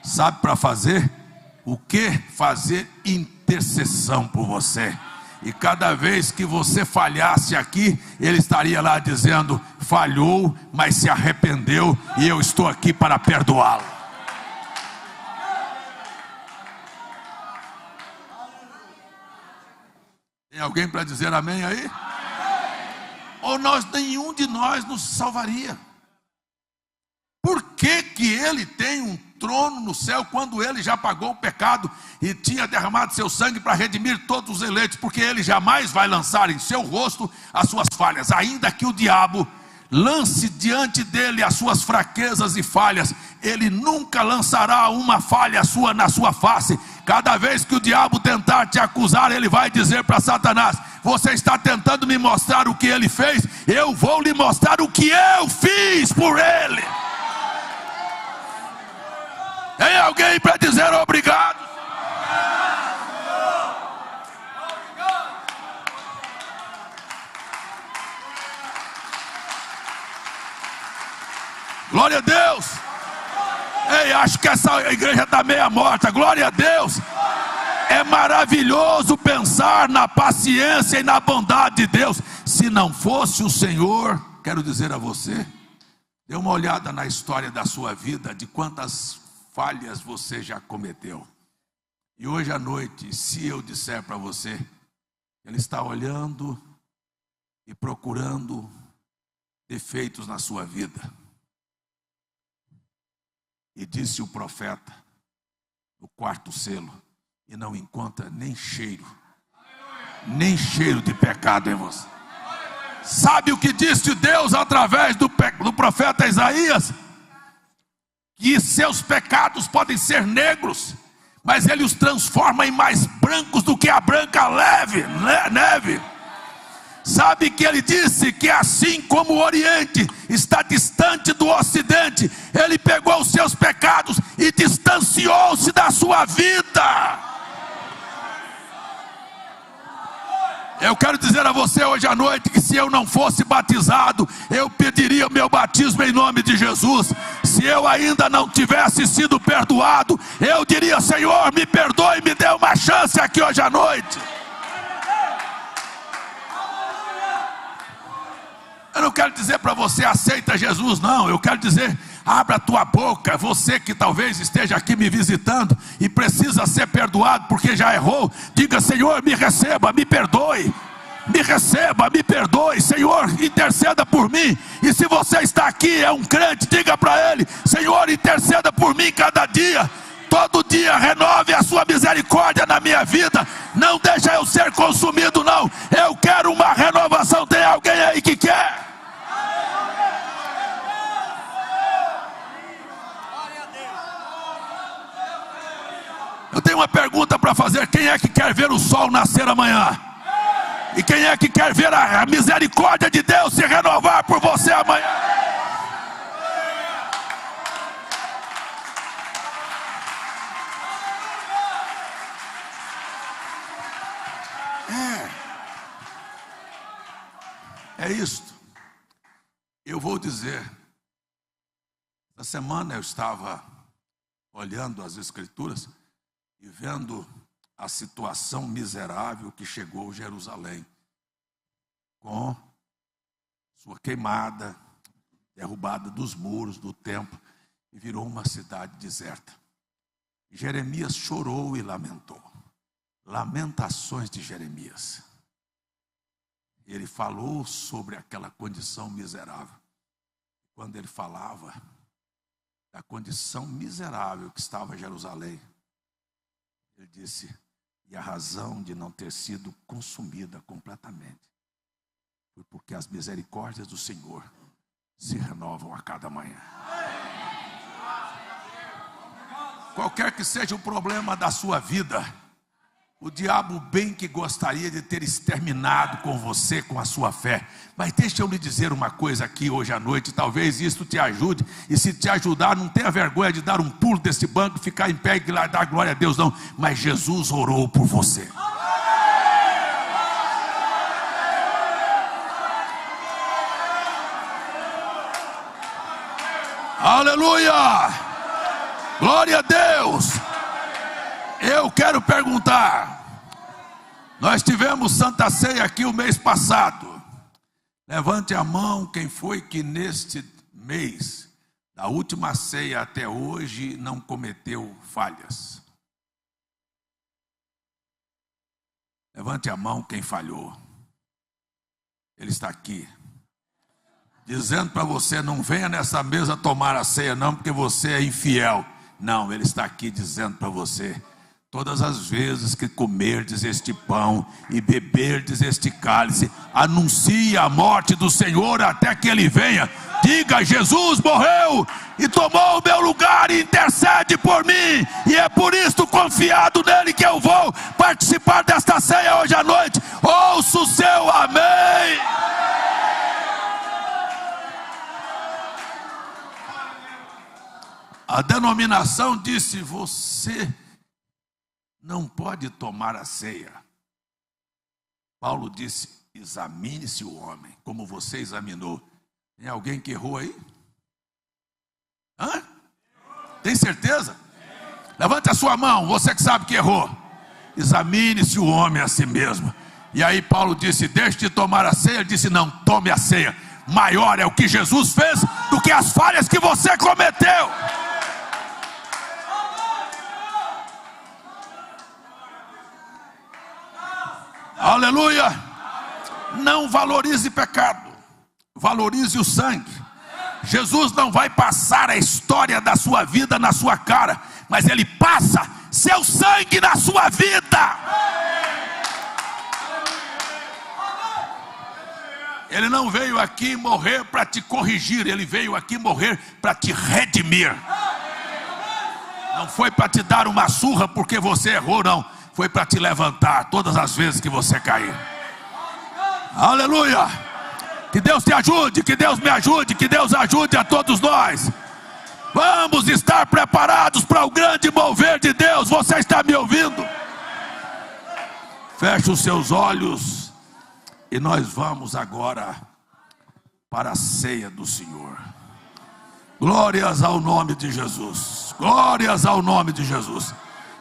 Sabe para fazer? O que? Fazer intercessão por você. E cada vez que você falhasse aqui, ele estaria lá dizendo: falhou, mas se arrependeu, e eu estou aqui para perdoá-lo. Tem alguém para dizer amém aí? Amém. Ou nenhum de nós nos salvaria. Por que que ele tem um trono no céu quando ele já pagou o pecado e tinha derramado seu sangue para redimir todos os eleitos? Porque ele jamais vai lançar em seu rosto as suas falhas, ainda que o diabo lance diante dele as suas fraquezas e falhas, ele nunca lançará uma falha sua na sua face. Cada vez que o diabo tentar te acusar, ele vai dizer para Satanás: você está tentando me mostrar o que ele fez, eu vou lhe mostrar o que eu fiz por ele. Tem alguém para dizer obrigado? Glória a Deus. Ei, acho que essa igreja está meia morta. Glória a Deus. É maravilhoso pensar na paciência e na bondade de Deus. Se não fosse o Senhor, quero dizer a você, dê uma olhada na história da sua vida, de quantas falhas você já cometeu. E hoje à noite, se eu disser para você, ele está olhando e procurando defeitos na sua vida. E disse o profeta, no quarto selo, e não encontra nem cheiro de pecado em você. Sabe o que disse Deus através do profeta Isaías? Que seus pecados podem ser negros, mas ele os transforma em mais brancos do que a branca neve. Sabe que ele disse que assim como o Oriente está distante do Ocidente, ele pegou os seus pecados e distanciou-se da sua vida. Eu quero dizer a você hoje à noite que se eu não fosse batizado, eu pediria o meu batismo em nome de Jesus. Se eu ainda não tivesse sido perdoado, eu diria: Senhor, me perdoe, me dê uma chance aqui hoje à noite. Eu não quero dizer para você: aceita Jesus, não. Eu quero dizer: abra a tua boca. Você que talvez esteja aqui me visitando e precisa ser perdoado porque já errou, diga: Senhor, me receba, me perdoe. Me receba, me perdoe. Senhor, interceda por mim. E se você está aqui, é um crente, diga para ele: Senhor, interceda por mim cada dia. Todo dia renove a sua misericórdia na minha vida. Não deixa eu ser consumido, não. Eu quero uma renovação. Tem alguém aí que quer? Eu tenho uma pergunta para fazer: quem é que quer ver o sol nascer amanhã? E quem é que quer ver a misericórdia de Deus se renovar por você amanhã? É isto. Eu vou dizer, essa semana eu estava olhando as Escrituras e vendo a situação miserável que chegou Jerusalém, com sua queimada, derrubada dos muros do templo, e virou uma cidade deserta. Jeremias chorou e lamentou. Lamentações de Jeremias. Ele falou sobre aquela condição miserável. Quando ele falava, da condição miserável que estava Jerusalém. Ele disse: e a razão de não ter sido consumida completamente foi porque as misericórdias do Senhor se renovam a cada manhã. Qualquer que seja o problema da sua vida, o diabo bem que gostaria de ter exterminado com você, com a sua fé. Mas deixa eu lhe dizer uma coisa aqui hoje à noite, talvez isto te ajude. E se te ajudar, não tenha vergonha de dar um pulo desse banco, ficar em pé e dar glória a Deus, não. Mas Jesus orou por você. Aleluia! Glória a Deus! Eu quero perguntar, nós tivemos Santa Ceia aqui o mês passado. Levante a mão quem foi que neste mês, da última ceia até hoje, não cometeu falhas. Levante a mão quem falhou. Ele está aqui, dizendo para você: não venha nessa mesa tomar a ceia não, porque você é infiel. Não, ele está aqui dizendo para você: todas as vezes que comerdes este pão e beberdes este cálice, anuncie a morte do Senhor até que Ele venha. Diga: Jesus morreu e tomou o meu lugar e intercede por mim. E é por isso, confiado nele, que eu vou participar desta ceia hoje à noite. Ouça o seu amém. A denominação disse: você não pode tomar a ceia. Paulo disse: examine-se o homem, como você examinou. Tem alguém que errou aí? Hã? Tem certeza? Levante a sua mão, você que sabe que errou. Examine-se o homem a si mesmo. E aí Paulo disse: deixe de tomar a ceia. Ele disse: não, tome a ceia. Maior é o que Jesus fez do que as falhas que você cometeu. Aleluia! Não valorize pecado, valorize o sangue. Jesus não vai passar a história da sua vida na sua cara, mas Ele passa seu sangue na sua vida. Ele não veio aqui morrer para te corrigir, Ele veio aqui morrer para te redimir. Não foi para te dar uma surra porque você errou, não. Foi para te levantar todas as vezes que você cair. Aleluia! Que Deus te ajude, que Deus me ajude, que Deus ajude a todos nós. Vamos estar preparados para o grande mover de Deus. Você está me ouvindo? Feche os seus olhos e nós vamos agora para a ceia do Senhor. Glórias ao nome de Jesus. Glórias ao nome de Jesus.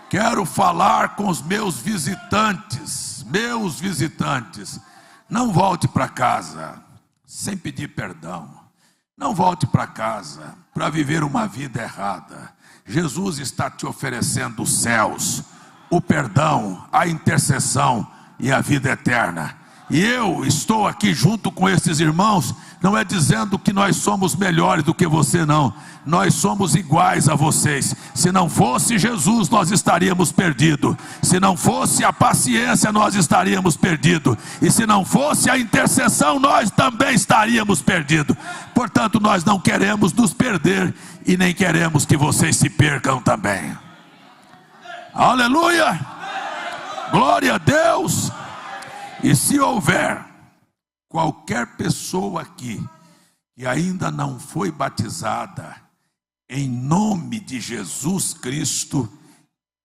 Quero falar com os meus visitantes. Meus visitantes, não volte para casa sem pedir perdão. Não volte para casa para viver uma vida errada. Jesus está te oferecendo os céus, o perdão, a intercessão e a vida eterna. E eu estou aqui junto com esses irmãos, não é dizendo que nós somos melhores do que você, não. Nós somos iguais a vocês. Se não fosse Jesus, nós estaríamos perdidos. Se não fosse a paciência, nós estaríamos perdidos. E se não fosse a intercessão, nós também estaríamos perdidos. Portanto, nós não queremos nos perder e nem queremos que vocês se percam também. Aleluia! Glória a Deus! E se houver qualquer pessoa aqui que ainda não foi batizada, em nome de Jesus Cristo,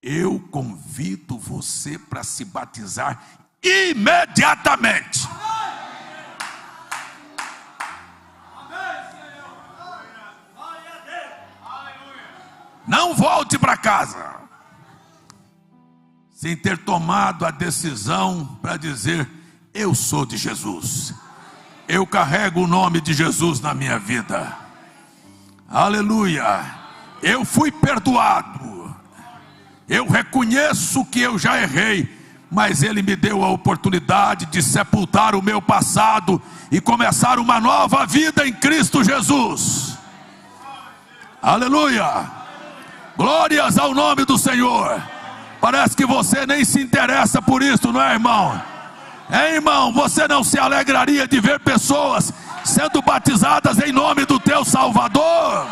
eu convido você para se batizar imediatamente. Não volte para casa sem ter tomado a decisão para dizer: eu sou de Jesus, eu carrego o nome de Jesus na minha vida. Aleluia! Eu fui perdoado, eu reconheço que eu já errei, mas Ele me deu a oportunidade de sepultar o meu passado e começar uma nova vida em Cristo Jesus. Aleluia. Glórias ao nome do Senhor. Parece que você nem se interessa por isso, não é, irmão? É, irmão, você não se alegraria de ver pessoas sendo batizadas em nome do teu Salvador?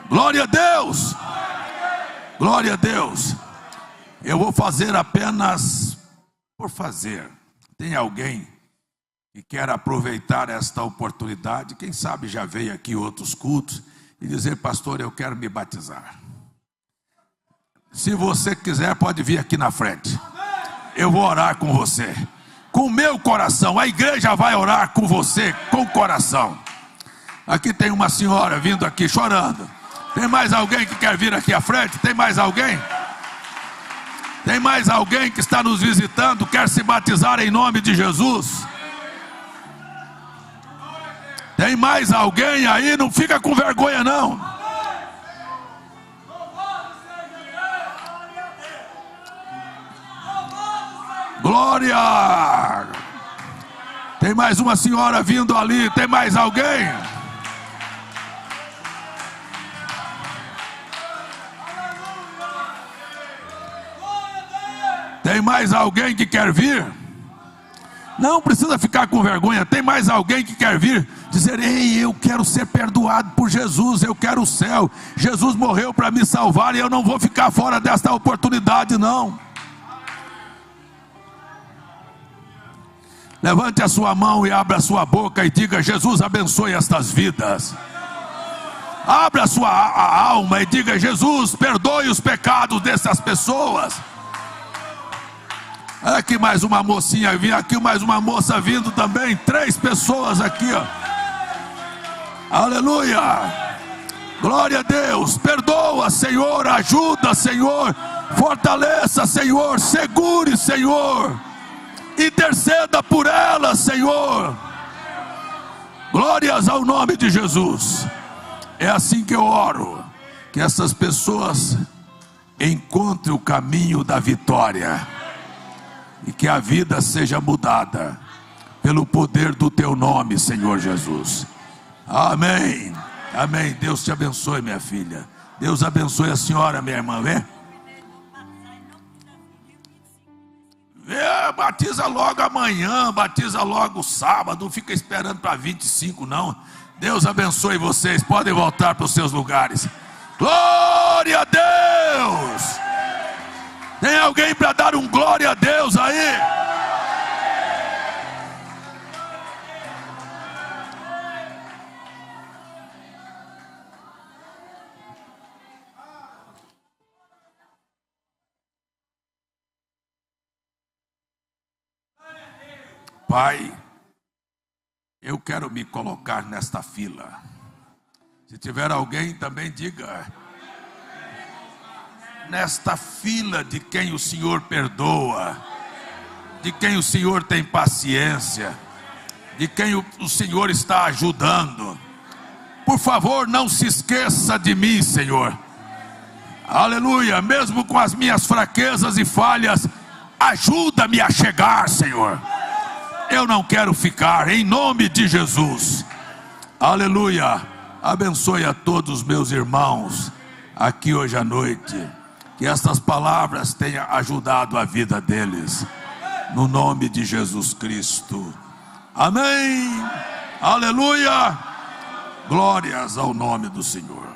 Glória a Deus. Glória a Deus. Eu vou fazer apenas por fazer. Tem alguém que quer aproveitar esta oportunidade? Quem sabe já veio aqui outros cultos e dizer: pastor, eu quero me batizar. Se você quiser, pode vir aqui na frente. Eu vou orar com você, com o meu coração. A igreja vai orar com você, com o coração. Aqui tem uma senhora vindo aqui chorando. Tem mais alguém que quer vir aqui à frente? Tem mais alguém? Tem mais alguém que está nos visitando, quer se batizar em nome de Jesus? Tem mais alguém aí? Não fica com vergonha não. Glória! Tem mais uma senhora vindo ali. Tem mais alguém? Tem mais alguém que quer vir? Não precisa ficar com vergonha. Tem mais alguém que quer vir dizer: ei, eu quero ser perdoado por Jesus, eu quero o céu, Jesus morreu para me salvar e eu não vou ficar fora desta oportunidade não. Levante a sua mão e abra a sua boca e diga: Jesus abençoe estas vidas. Abra a sua alma e diga: Jesus perdoe os pecados dessas pessoas. Aqui mais uma mocinha vindo, aqui mais uma moça vindo também. 3 pessoas aqui, ó. Aleluia. Glória a Deus. Perdoa, Senhor. Ajuda, Senhor. Fortaleça, Senhor. Segure, Senhor. Interceda por ela, Senhor. Glórias ao nome de Jesus. É assim que eu oro, que essas pessoas encontrem o caminho da vitória e que a vida seja mudada pelo poder do teu nome, Senhor Jesus. Amém. Amém. Deus te abençoe, minha filha. Deus abençoe a senhora, minha irmã. Vê? Batiza logo amanhã, batiza logo sábado, não fica esperando para 25 não. Deus abençoe vocês, podem voltar para os seus lugares. Glória a Deus. Tem alguém para dar um glória a Deus aí? Pai, eu quero me colocar nesta fila. Se tiver alguém, também diga: nesta fila de quem o Senhor perdoa, de quem o Senhor tem paciência, de quem o Senhor está ajudando. Por favor, não se esqueça de mim, Senhor. Aleluia. Mesmo com as minhas fraquezas e falhas, ajuda-me a chegar, Senhor. Eu não quero ficar, em nome de Jesus. Aleluia. Abençoe a todos os meus irmãos aqui hoje à noite. Que estas palavras tenham ajudado a vida deles, no nome de Jesus Cristo. Amém. Aleluia. Glórias ao nome do Senhor.